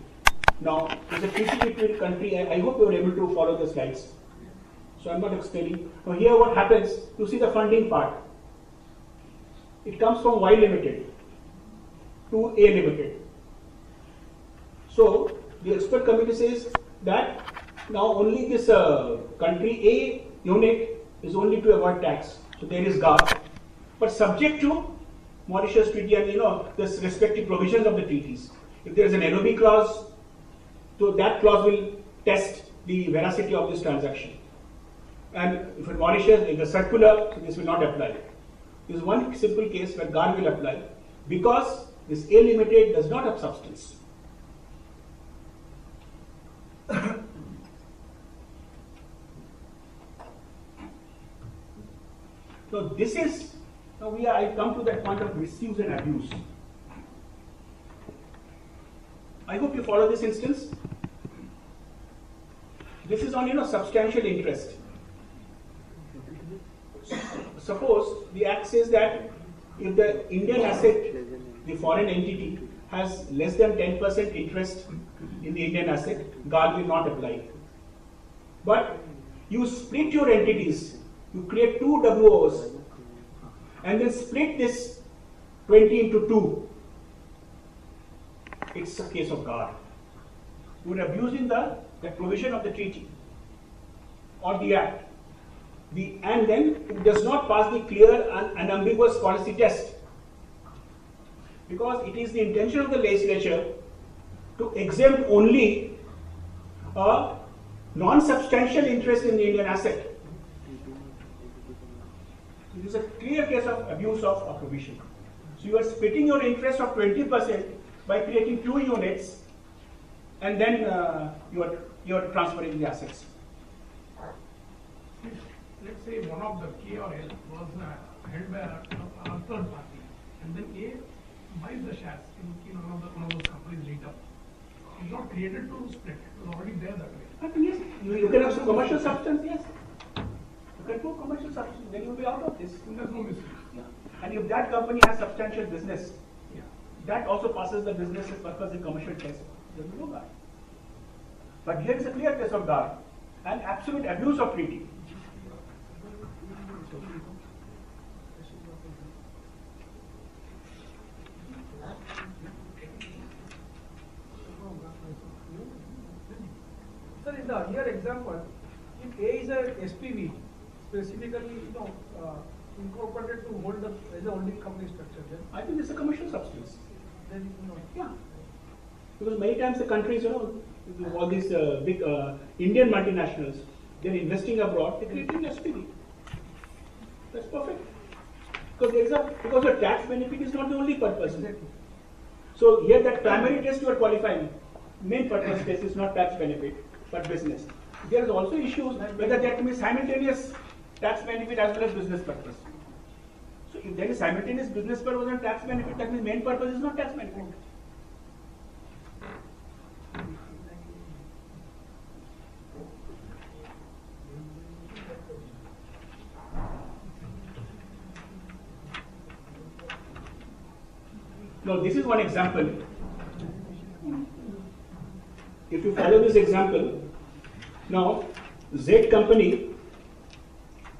Now, there is a treaty between country. I hope you are able to follow the slides. So I'm not explaining. Now here what happens, you see the funding part. It comes from Y Limited to A Limited. So the expert committee says that now only this country A unit is only to avoid tax. So there is GAR. But subject to Mauritius Treaty and the respective provisions of the treaties. If there is an NOB clause, so that clause will test the veracity of this transaction. And if in Mauritius in the circular, so this will not apply. There is one simple case where GAR will apply because this A Limited does not have substance. So this is, now I come to that point of misuse and abuse. I hope you follow this instance. This is on substantial interest. suppose the Act says that if the Indian asset, the foreign entity, has less than 10% interest in the Indian asset, GAL will not apply. But you split your entities, you create two WOs, and then split this 20 into 2. It's a case of GAL. You are abusing the provision of the treaty or the Act. And then it does not pass the clear and unambiguous policy test, because it is the intention of the legislature to exempt only a non-substantial interest in the Indian asset. It is a clear case of abuse of a provision. So you are splitting your interest of 20% by creating 2 units, and then you are transferring the assets. Let's say one of the K or L was held by a third party, and then A buys the shares in one of those companies later. It's not created to split. It was already there that way. I think yes, you can have some commercial substance, yes. You can do commercial substance, then you will be out of this. And there's no misuse. Yeah. And if that company has substantial business, Yeah. that also passes the business purpose in commercial test. There will be no GAL. But here is a clear case of GAL and absolute abuse of treaty. Sir, in the earlier example, if A is a SPV, specifically, incorporated to hold as a holding company structure, then I think it's a commercial substance. yeah. Because many times the countries, all these big Indian multinationals, they're investing abroad, they're creating SPV. That's perfect. Because the tax benefit is not the only purpose. So here that primary test you are qualifying, main purpose test is not tax benefit, but business. There is also issues whether there can be simultaneous tax benefit as well as business purpose. So if there is simultaneous business purpose and tax benefit, that means main purpose is not tax benefit. Now this is one example. If you follow this example, now Z company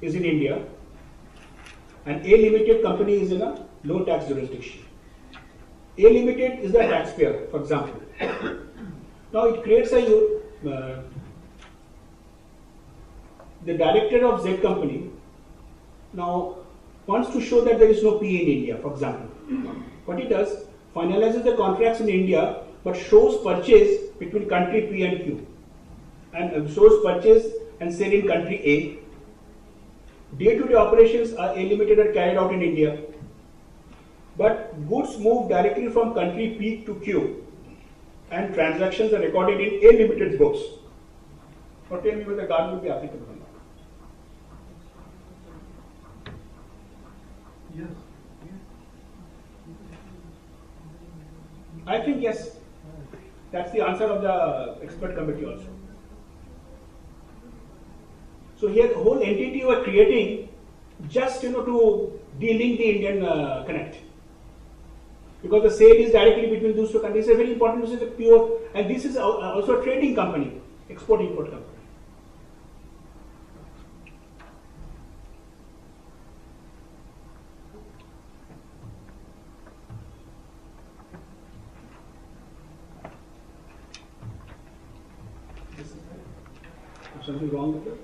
is in India and A limited company is in a low tax jurisdiction. A limited is the taxpayer, for example. Now it creates the director of Z company now wants to show that there is no P in India, for example. What he does, finalizes the contracts in India but shows purchase between country P and Q, and shows purchase and sale in country A. Day-to-day operations are A limited are carried out in India, but goods move directly from country P to Q, and transactions are recorded in A limited's books. Now tell me whether the GAL will be applicable or not. Yes. I think yes. That's the answer of the expert committee also. So here the whole entity you are creating just to de-link the Indian connect. Because the sale is directly between those two countries. It's very important to say the pure, and this is also a trading company, export-import company. Something wrong with it?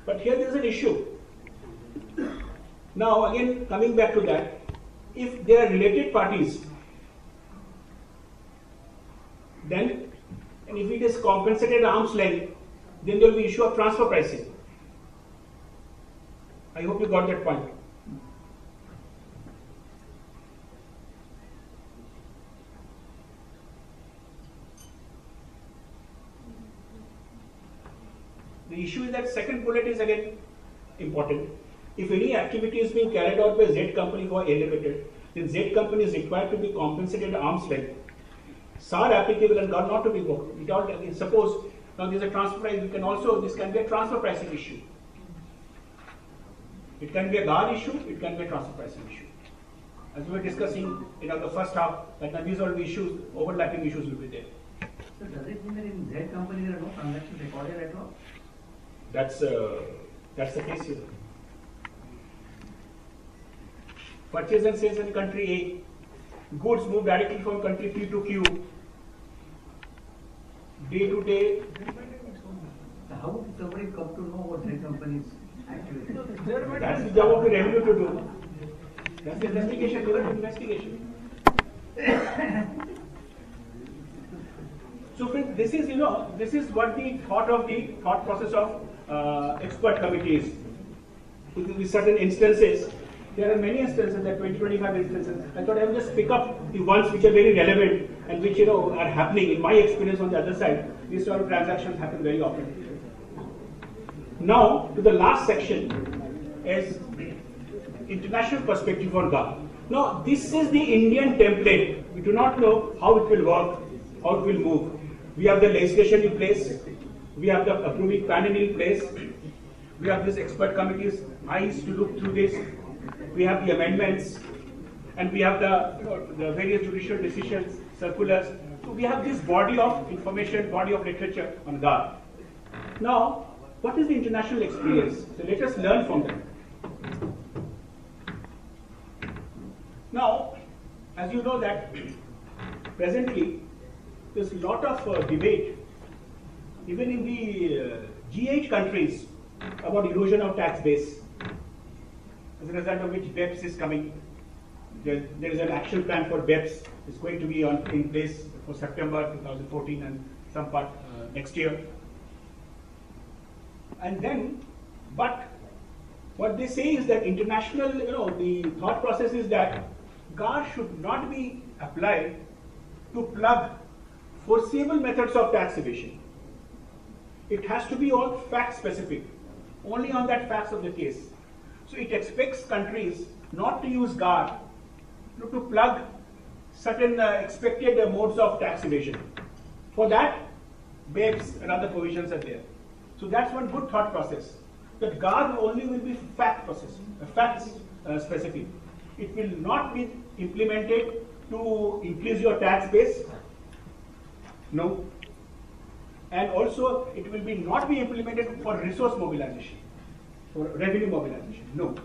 But here there is an issue. Now again coming back to that, if they are related parties, then, and if it is compensated arm's length, then there will be issue of transfer pricing. I hope you got that point. The issue is that second bullet is again important. If any activity is being carried out by Z company for A limited, then Z company is required to be compensated at arm's length are applicable and God not to be broken. It all, suppose now there is a transfer price, this can be a transfer pricing issue. It can be a guard issue, it can be a transfer pricing issue. As we were discussing in the first half, that now these are the issues, overlapping issues will be there. So does it mean that in Z company there are no transactions recorded at all? That's the case here. Purchase and sales in country A, goods move directly from country P to Q, day to day. So how would somebody come to know what Z company is actually? That's the job of the revenue to do. That's the investigation, investigation. So friends, this is what the thought process of expert committees. With certain instances, there are many instances, there are 20-25 instances. I thought I would just pick up the ones which are very relevant and which are happening. In my experience on the other side, these sort of transactions happen very often. Now to the last section is international perspective on GAR. Now this is the Indian template. We do not know how it will work, how it will move. We have the legislation in place, we have the approving panel in place, we have this expert committee's eyes to look through this, we have the amendments, and we have the various judicial decisions, circulars. So we have this body of information, body of literature on GAR. Now, what is the international experience? So let us learn from them. Now, as you know that presently there's a lot of debate, even in the G8 countries, about erosion of tax base. As a result of which BEPS is coming. There is an action plan for BEPS. It's going to be in place for September 2014 and some part next year. And then, but what they say is that international, the thought process is that GAR should not be applied to plug foreseeable methods of tax evasion. It has to be all fact specific, only on that facts of the case. So it expects countries not to use GAR to plug certain expected modes of tax evasion. For that, BEPS and other provisions are there. So that's one good thought process. That GAR only will be fact specific. It will not be implemented to increase your tax base. No. And also, it will not be implemented for resource mobilization, for revenue mobilization. No.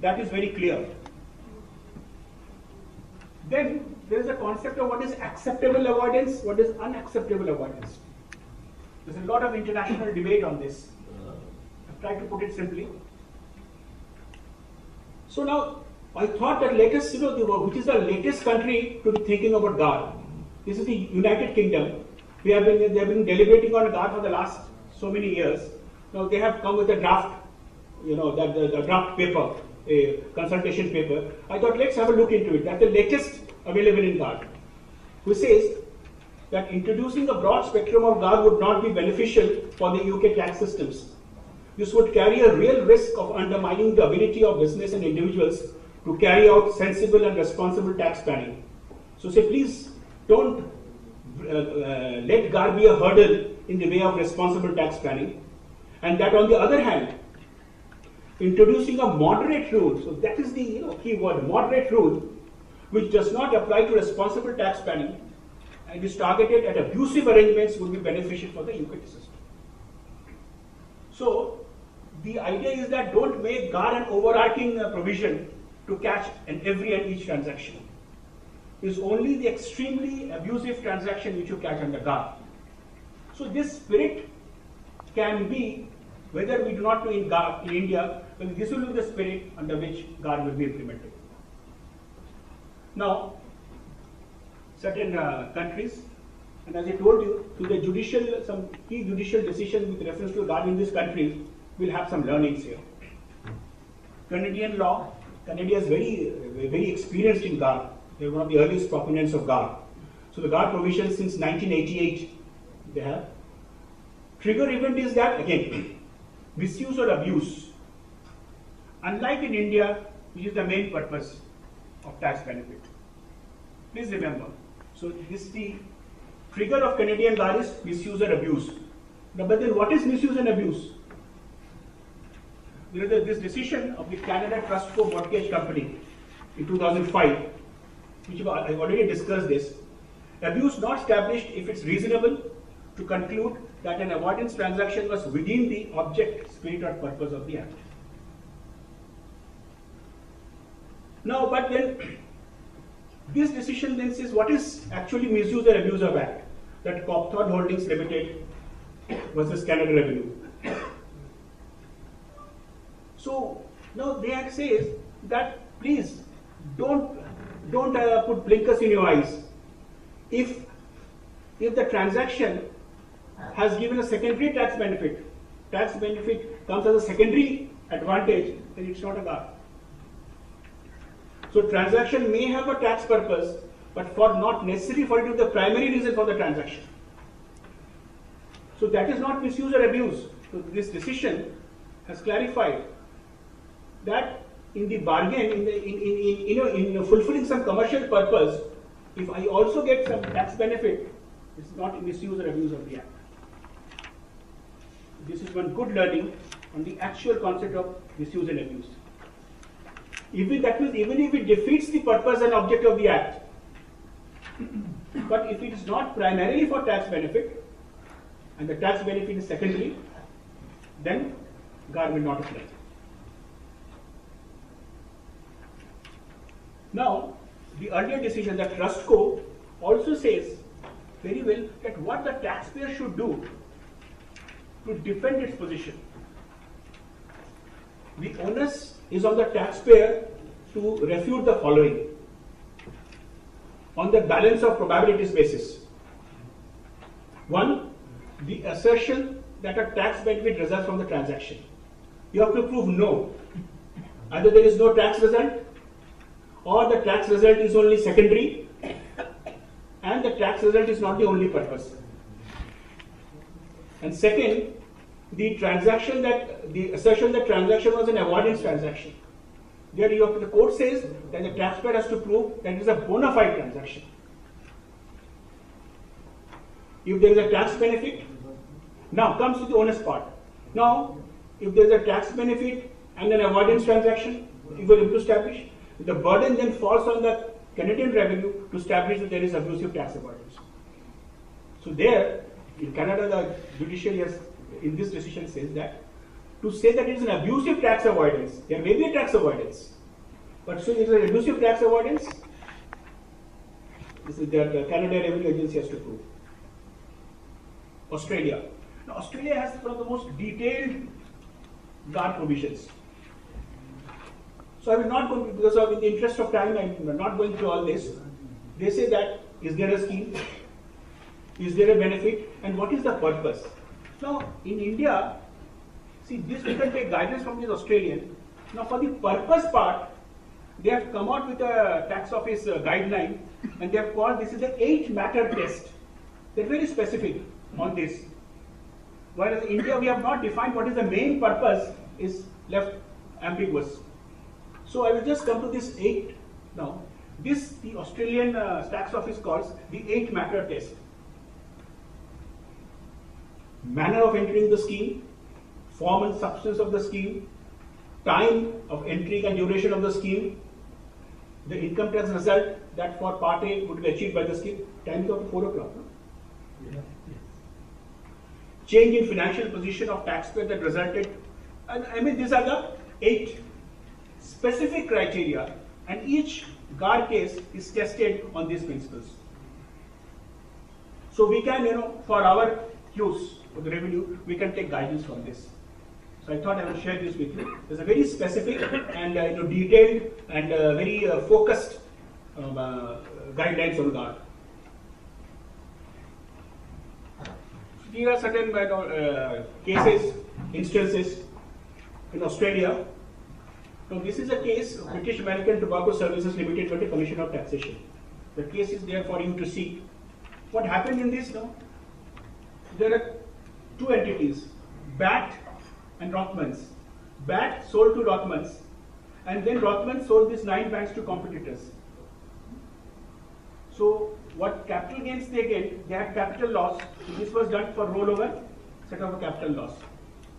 That is very clear. Then there is a concept of what is acceptable avoidance, what is unacceptable avoidance. There's a lot of international debate on this. I've tried to put it simply. So now, I thought that latest, which is the latest country to be thinking about GAR. This is the United Kingdom. They have been deliberating on GAR for the last so many years. Now they have come with a draft, the draft paper, a consultation paper. I thought let's have a look into it. That's the latest available in GAR, which says that introducing a broad spectrum of GAR would not be beneficial for the UK tax systems. This would carry a real risk of undermining the ability of business and individuals to carry out sensible and responsible tax planning. So say please don't let GAR be a hurdle in the way of responsible tax planning. And that on the other hand, introducing a moderate rule, so that is the key word, moderate rule, which does not apply to responsible tax planning and is targeted at abusive arrangements would be beneficial for the UK system. So the idea is that don't make GAR an overarching provision to catch every and each transaction. It's only the extremely abusive transaction which you catch under GAR. So this spirit can be, whether we do not do in GAR in India, but this will be the spirit under which GAR will be implemented. Now, certain countries, and as I told you, to the some key judicial decisions with reference to GAR in these countries, will have some learnings here. Canadian law, Canada is very experienced in GAR. They are one of the earliest proponents of GAR. So the GAR provisions since 1988, they have. Trigger event is that, again, misuse or abuse. Unlike in India, which is the main purpose of tax benefit. Please remember, So this the trigger of Canadian law is misuse or abuse. Now, but then what is misuse and abuse? There is this decision of the Canada Trust Co Mortgage Company in 2005, which I've already discussed this. Abuse not established if it's reasonable to conclude that an avoidance transaction was within the object, spirit or purpose of the act. Now, but then this decision then says what is actually misuse or abuse of act, that Copthorne Holdings Limited versus Canada Revenue. So now the act says that please don't put blinkers in your eyes. If the transaction has given a secondary tax benefit comes as a secondary advantage, then it's not a GAR. So transaction may have a tax purpose, but for not necessary for it to be the primary reason for the transaction. So that is not misuse or abuse. So this decision has clarified that in the bargain, in fulfilling some commercial purpose, if I also get some tax benefit, it's not misuse or abuse of the act. This is one good learning on the actual concept of misuse and abuse. That means even if it defeats the purpose and object of the act, but if it is not primarily for tax benefit, and the tax benefit is secondary, then GAR will not apply. Now, the earlier decision, that Trust Co also says very well that what the taxpayer should do to defend its position. The onus is on the taxpayer to refute the following on the balance of probabilities basis. One, the assertion that a tax benefit results from the transaction. You have to prove no. Either there is no tax result, or the tax result is only secondary, and the tax result is not the only purpose. And second, the assertion that transaction was an avoidance transaction. There the court says that the taxpayer has to prove that it is a bona fide transaction. If there is a tax benefit, now comes to the onus part. Now, if there is a tax benefit and an avoidance transaction, you will have to establish, the burden then falls on the Canadian revenue to establish that there is abusive tax avoidance. So there, in Canada, the judiciary has, in this decision, says that to say that it is an abusive tax avoidance, there may be a tax avoidance, but so it is an abusive tax avoidance, this is the Canada Revenue Agency has to prove. Australia. Now, Australia has one of the most detailed GAR provisions. So I will not go, because in the interest of time, I am not going through all this. They say that, is there a scheme? Is there a benefit? And what is the purpose? Now, in India, see, this we can take guidance from this Australian. Now, for the purpose part, they have come out with a tax office guideline, and they have called this is the 8 matter test. They are very specific on this. Whereas in India, we have not defined what is the main purpose, is left ambiguous. So I will just come to this 8 now. This the Australian tax office calls the 8 matter test. Manner of entering the scheme, form and substance of the scheme, time of entry and duration of the scheme, the income tax result that for part A would be achieved by the scheme. Time is up to 4 o'clock. No? Yeah. Change in financial position of taxpayer that resulted. And I mean, these are the 8 specific criteria, and each GAR case is tested on these principles. So we can, for our use for the revenue, we can take guidance from this. So I thought I will share this with you. There's a very specific and detailed and very focused guidelines on GAR. Here are certain cases, instances in Australia. Now this is a case of British American Tobacco Services Limited by the Commission of Taxation. The case is there for you to see. What happened in this now? There are 2 entities, BAT and Rothmans. BAT sold to Rothmans, and then Rothmans sold these 9 banks to competitors. So what capital gains they get, they had capital loss. So this was done for rollover, set of a capital loss.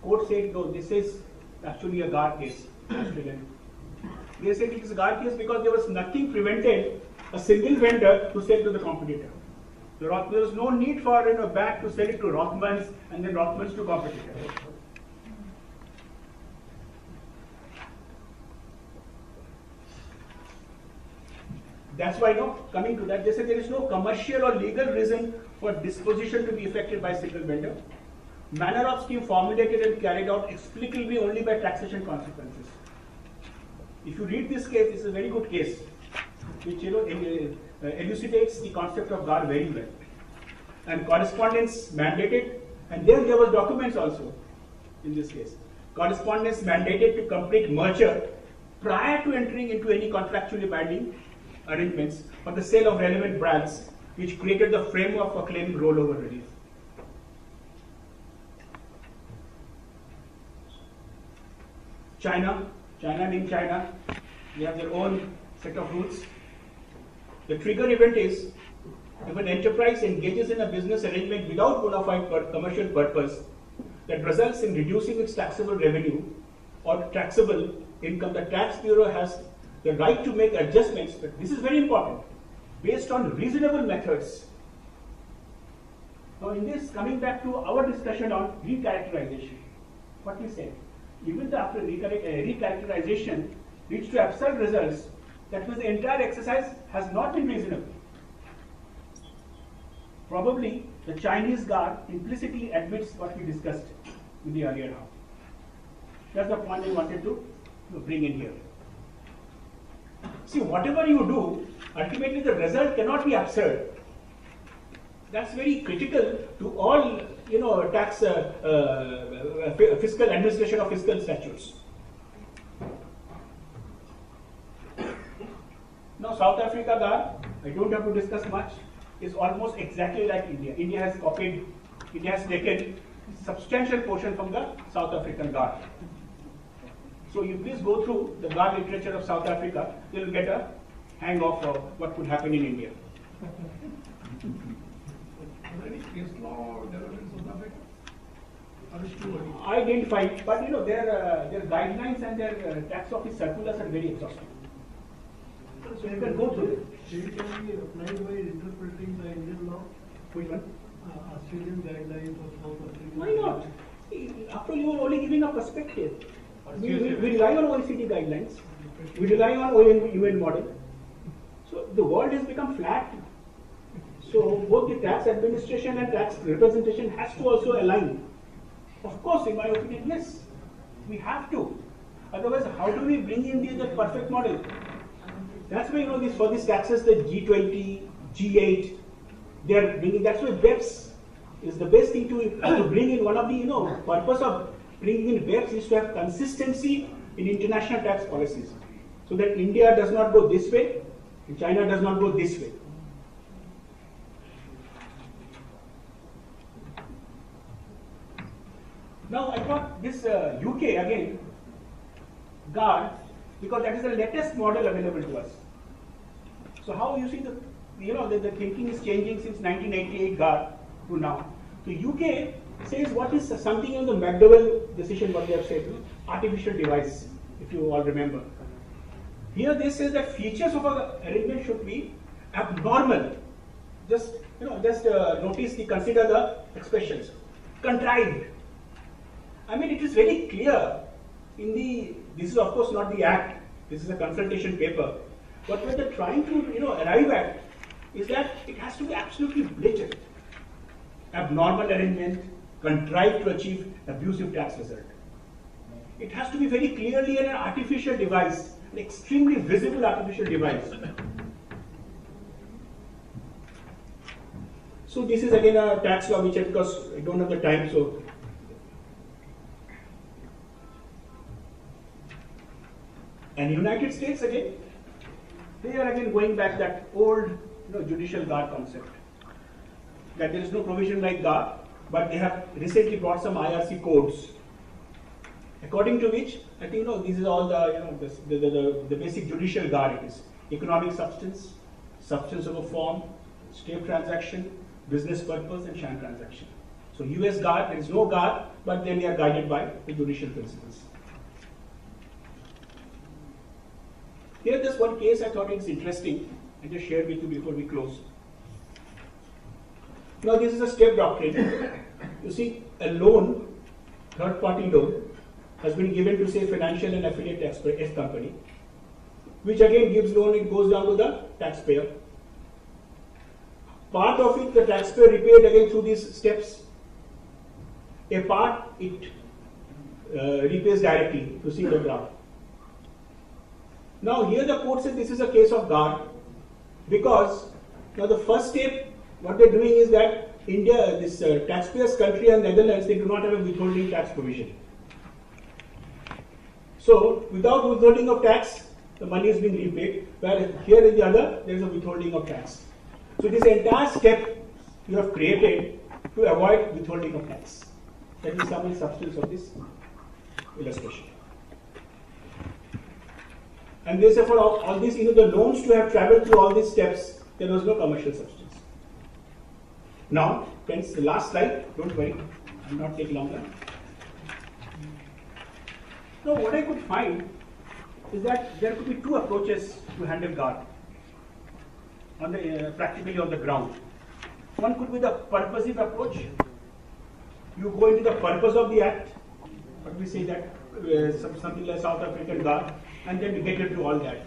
Court said, no, this is actually a GAR case. They said it is a GAR case because there was nothing prevented a single vendor to sell to the competitor. There was no need for a bank to sell it to Rothmans and then Rothmans to competitor. That's why, coming to that, they say there is no commercial or legal reason for disposition to be effected by a single vendor. Manner of scheme formulated and carried out explicably only by taxation consequences. If you read this case, this is a very good case, which elucidates the concept of GAR very well. And correspondence mandated, and then there was documents also in this case. Correspondence mandated to complete merger prior to entering into any contractually binding arrangements for the sale of relevant brands, which created the framework for claiming rollover relief. China being China, they have their own set of rules. The trigger event is if an enterprise engages in a business arrangement without bona fide commercial purpose that results in reducing its taxable revenue or taxable income, the Tax Bureau has the right to make adjustments, but this is very important, based on reasonable methods. Now in this, coming back to our discussion on recharacterization, what we said, even after recharacterization leads to absurd results, that means the entire exercise has not been reasonable. Probably the Chinese GAR implicitly admits what we discussed in the earlier round. That's the point I wanted to bring in here. See, whatever you do, ultimately the result cannot be absurd. That's very critical to all, tax fiscal administration of fiscal statutes. Now, South Africa GAR, I don't have to discuss much, is almost exactly like India. India has taken a substantial portion from the South African GAR. So you please go through the GAR literature of South Africa, you will get a hang of what could happen in India. Any case law developed in South Africa? Or is too early? I didn't find, but their guidelines and their tax office circulars are very exhaustive. So you can go through it. It can be applied by interpreting the Indian law, Which one? Australian guidelines or South African. Why not? After all, you are only giving a perspective. We rely on OECD guidelines. We rely on UN model. So the world has become flat. So both the tax administration and tax representation has to also align. Of course, in my opinion, yes, we have to. Otherwise, how do we bring in the perfect model? That's why for these taxes, the G20, G8, they are bringing. That's why BEPS is the best thing to bring in. One of the purpose of bringing in BEPS is to have consistency in international tax policies, so that India does not go this way and China does not go this way. Now I thought this UK again, GAR, because that is the latest model available to us. So how you see the thinking is changing since 1988 GAR to now. So UK says what is something in the McDowell decision, what they have said, artificial device, if you all remember. Here they say that features of an arrangement should be abnormal. Just consider the expressions. Contrived. I mean, it is very clear this is of course not the act, this is a consultation paper. But what they're trying to arrive at is that it has to be absolutely blatant. Abnormal arrangement, contrived to achieve abusive tax result. It has to be very clearly an artificial device, an extremely visible artificial device. So this is again a tax law which because I don't have the time, so and United States again, they are again going back that old judicial GAR concept. That there is no provision like GAR, but they have recently brought some IRC codes, according to which I think this is all the basic judicial GAR. It is economic substance, substance of a form, state transaction, business purpose, and sham transaction. So US guard, there is no guard, but then they are guided by the judicial principles. Here, this one case I thought is interesting. I just shared with you before we close. Now, this is a step doctrine. You see, a loan, third-party loan, has been given to, say, financial and affiliate taxpayer company, which again gives loan, it goes down to the taxpayer. Part of it, the taxpayer repaid again through these steps. A part, it repays directly to see the graph. Now, here the court said this is a case of guard, because now the first step, what they're doing is that India, this taxpayers country and Netherlands, they do not have a withholding tax provision. So, without withholding of tax, the money is being repaid, whereas here in the other, there is a withholding of tax. So, this entire step you have created to avoid withholding of tax. That is some substance of this illustration. And they say for all these, the loans to have traveled through all these steps, there was no commercial substance. Now, friends, the last slide, don't worry, I will not take longer. Now, what I could find is that there could be two approaches to handle guard on the practically on the ground. One could be the purposive approach. You go into the purpose of the act, but we say that something like South African guard, and then we get into all that.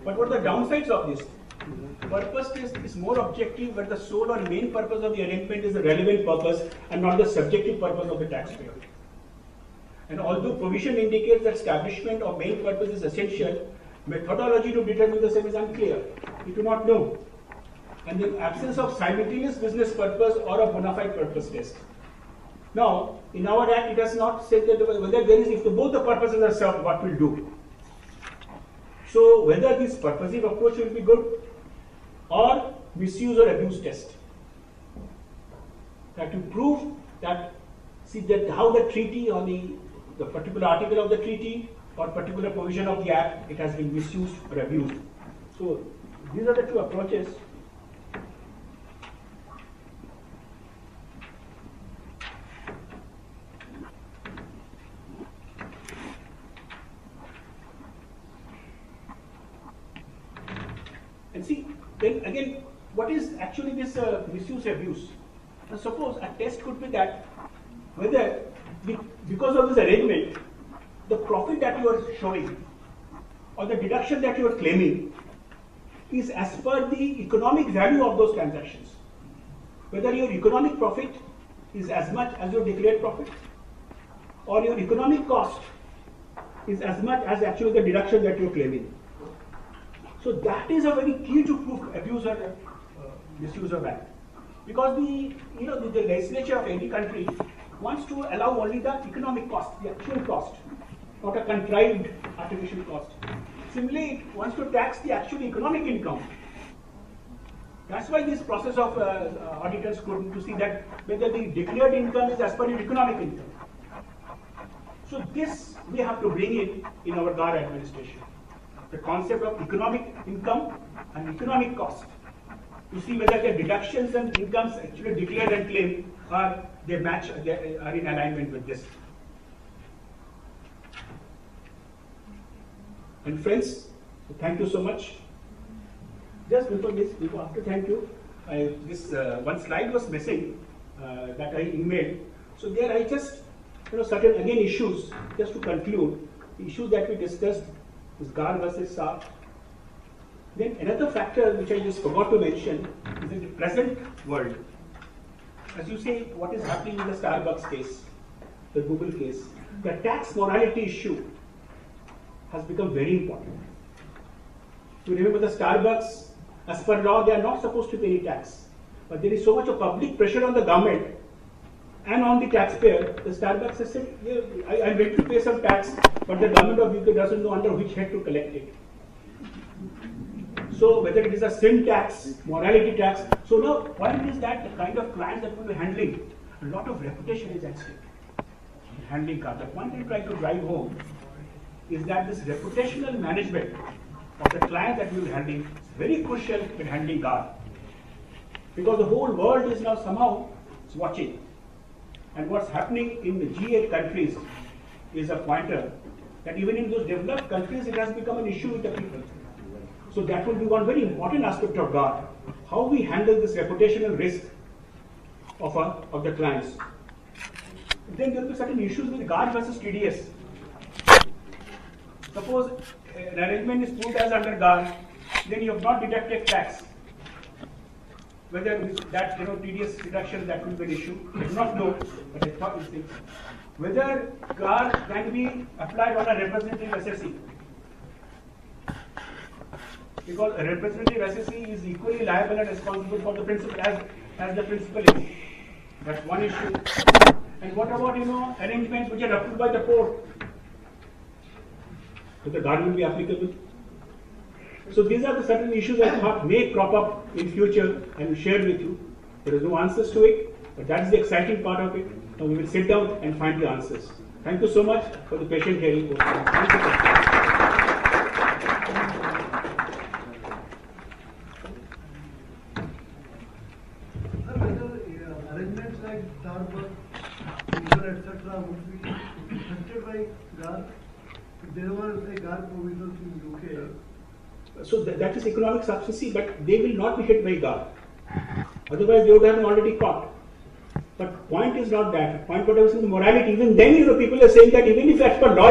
But what are the downsides of this? Purpose is more objective, but the sole or main purpose of the arrangement is the relevant purpose and not the subjective purpose of the taxpayer. And although provision indicates that establishment of main purpose is essential, methodology to determine the same is unclear. We do not know. And the absence of simultaneous business purpose or a bona fide purpose test. Now, in our act, it does not say that whether there is, if both the purposes are served, what will do. So, whether this purposive approach will be good or misuse or abuse test. That to prove that, see that how the treaty or the particular article of the treaty or particular provision of the act, it has been misused or abused. So, these are the two approaches. And see, then again, what is actually this misuse abuse? Now suppose a test could be that whether because of this arrangement, the profit that you are showing or the deduction that you are claiming is as per the economic value of those transactions. Whether your economic profit is as much as your declared profit or your economic cost is as much as actually the deduction that you are claiming. So that is a very key to prove abuse or misuse of act, because the legislature of any country wants to allow only the economic cost, the actual cost, not a contrived artificial cost. Similarly, it wants to tax the actual economic income. That's why this process of auditors scrutiny to see that whether the declared income is as per your economic income. So this we have to bring in our GAR administration. The concept of economic income and economic cost, to see whether the deductions and incomes actually declared and claimed are in alignment with this. And friends, thank you so much. Just before this, after thank you, this one slide was missing that I emailed. So there I just, certain again issues, just to conclude, the issues that we discussed is GAR versus SAR. Then another factor which I just forgot to mention is in the present world. As you say, what is happening in the Starbucks case, the Google case, the tax morality issue has become very important. You remember the Starbucks, as per law, they are not supposed to pay any tax. But there is so much of public pressure on the government and on the taxpayer. The Starbucks has said, yeah, I'm ready to pay some tax, but the government of UK doesn't know under which head to collect it. So whether it is a sin tax, morality tax. So now, point is that the kind of clients that we will be handling, a lot of reputation is at stake in handling GAR. The point I try to drive home is that this reputational management of the client that we will be handling is very crucial in handling GAR. because the whole world is now somehow watching. And what's happening in the G8 countries is a pointer that even in those developed countries it has become an issue with the people. So that will be one very important aspect of guard, how we handle this reputational risk of the clients. Then there will be certain issues with guard versus TDS. Suppose an arrangement is proved as under guard, then you have not deducted tax. Whether that TDS reduction, that will be an issue. I do not know, but I thought this thing. Whether guard can be applied on a representative SSE. Because a representative SSE is equally liable and responsible for the principal as the principal is. That's one issue. And what about arrangements which are approved by the court? So the guard will be applicable. So these are the certain issues I thought may crop up in future and share with you. There is no answers to it, but that's the exciting part of it. Now we will sit down and find the answers. Thank you so much for the patient hearing. Thank you. Arrangements like Starbucks, Uber, etc. would be affected by GAR if there were say GAR provisions in UK. So that is economic subsidy, but they will not be hit by GAR. Otherwise, they would have already caught. But point is not that. Point what I was saying, the morality. Even then, people are saying that even if as per law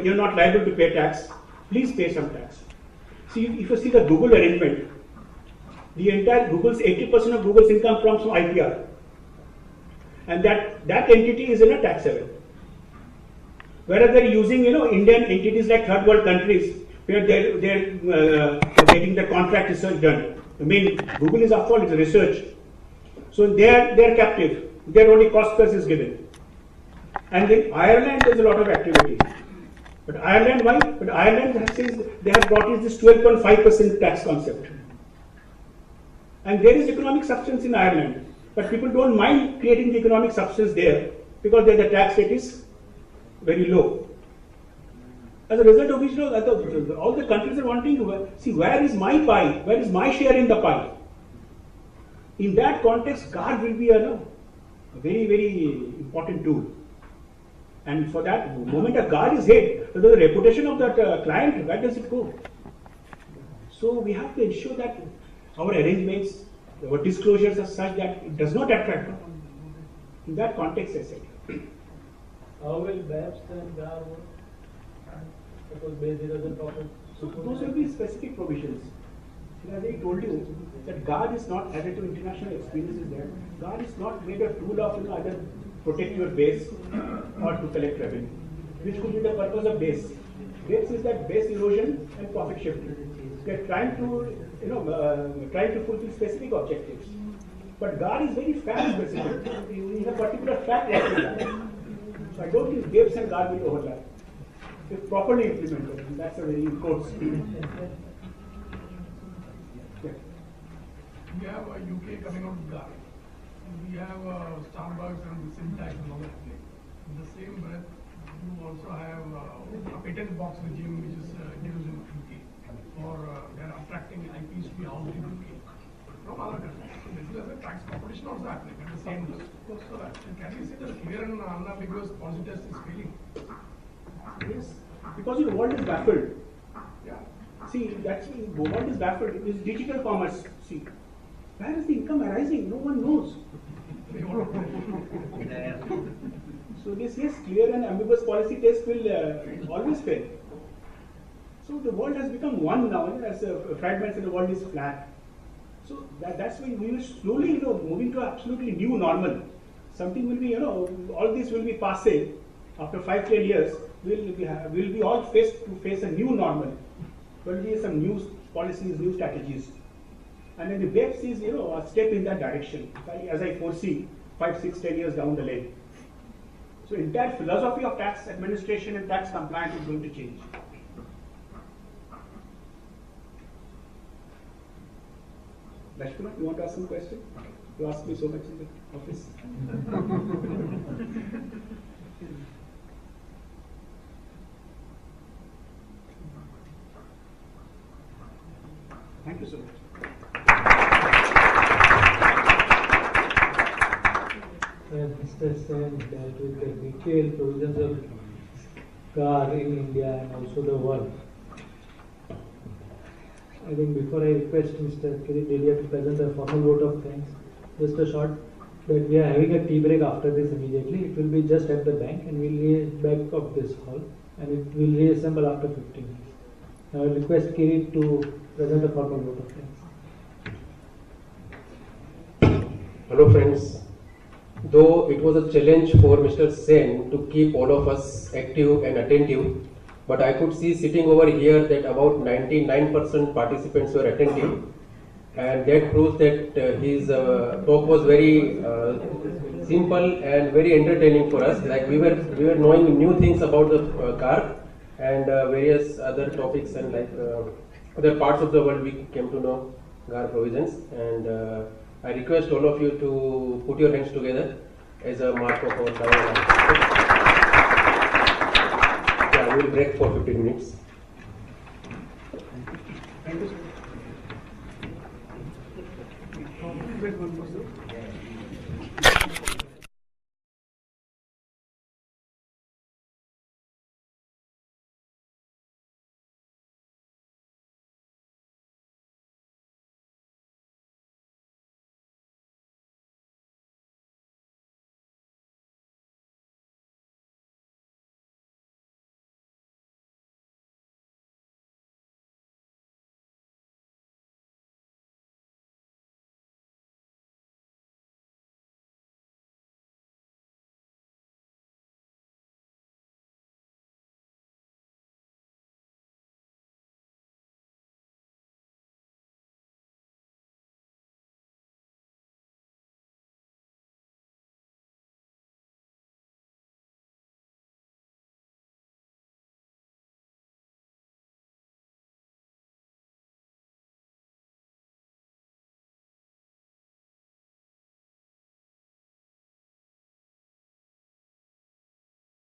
you're not liable to pay tax, please pay some tax. See, if you see the Google arrangement, the entire Google's 80% of Google's income comes from IPR, and that entity is in a tax haven. Whereas they're using Indian entities like third world countries where they're getting the contract research done. I mean, Google is after all it's research, so they're captive. Their only cost plus is given. And in Ireland there's a lot of activity. But Ireland, why? But Ireland says they have brought in this 12.5% tax concept. And there is economic substance in Ireland, but people don't mind creating the economic substance there because the tax rate is very low. As a result of which, all the countries are wanting to see where is my pie, where is my share in the pie. In that context, guard will be a very, very important tool. And for that, the moment a guard is hit, the reputation of that client, where does it go? So we have to ensure that our arrangements, our disclosures are such that it does not attract. In that context, I said. How will BAPS and GAR work? Suppose basic doesn't profit. So those will be specific provisions. As I told you, that guard is not added to international experiences there. Guard is not made a tool of either protect your base or to collect revenue, which could be the purpose of base. Base is that base erosion and profit shifting. They are trying to fulfill specific objectives. But guard is very fact specific. In a particular fact, so I don't think BAPS and guard will overlap. If properly implemented, and that's a very important. We have a UK coming out with GAR. We have Starbucks and the syntax and all that. In the same breath, you also have a patent box regime which is used in UK for they are attracting IPs to be housed in UK from other countries. So this is a tax competition also happening at the same time. So can we say that clear and unambiguous policy test is failing? Yes, because the world is baffled. Yeah. See, that's the world is baffled. It is digital commerce. See, where is the income arising? No one knows. So this yes, clear and ambiguous policy test will always fail. So the world has become one now. As fragments in the world is flat. So that's why we will slowly, moving to absolutely new normal. Something will be, all this will be passé after 5-10 years. We'll be all faced to face a new normal. There will be some new policies, new strategies. And then the BAPS is, a step in that direction, as I foresee 5, 6, 10 years down the lane. So entire philosophy of tax administration and tax compliance is going to change. Lakshmana, you want to ask some question? You asked me so much in the office. Thank you so much. Mr. Sen dealt with the detailed provisions of car in India and also the world. I think before I request Mr. Kirit Delia to present a formal vote of thanks, just a short that we are having a tea break after this immediately. It will be just at the bank and we'll be back of this hall and it will reassemble after 15 minutes. I will request Kirit to present a formal vote of thanks. Hello friends, though it was a challenge for Mr. Sen to keep all of us active and attentive, but I could see sitting over here that about 99% participants were attentive, and that proves that his talk was very simple and very entertaining for us. Like we were knowing new things about the car and various other topics and like other parts of the world we came to know car provisions. And I request all of you to put your hands together as a mark of our dialogue. Yeah, we will break for 15 minutes. Thank you, sir.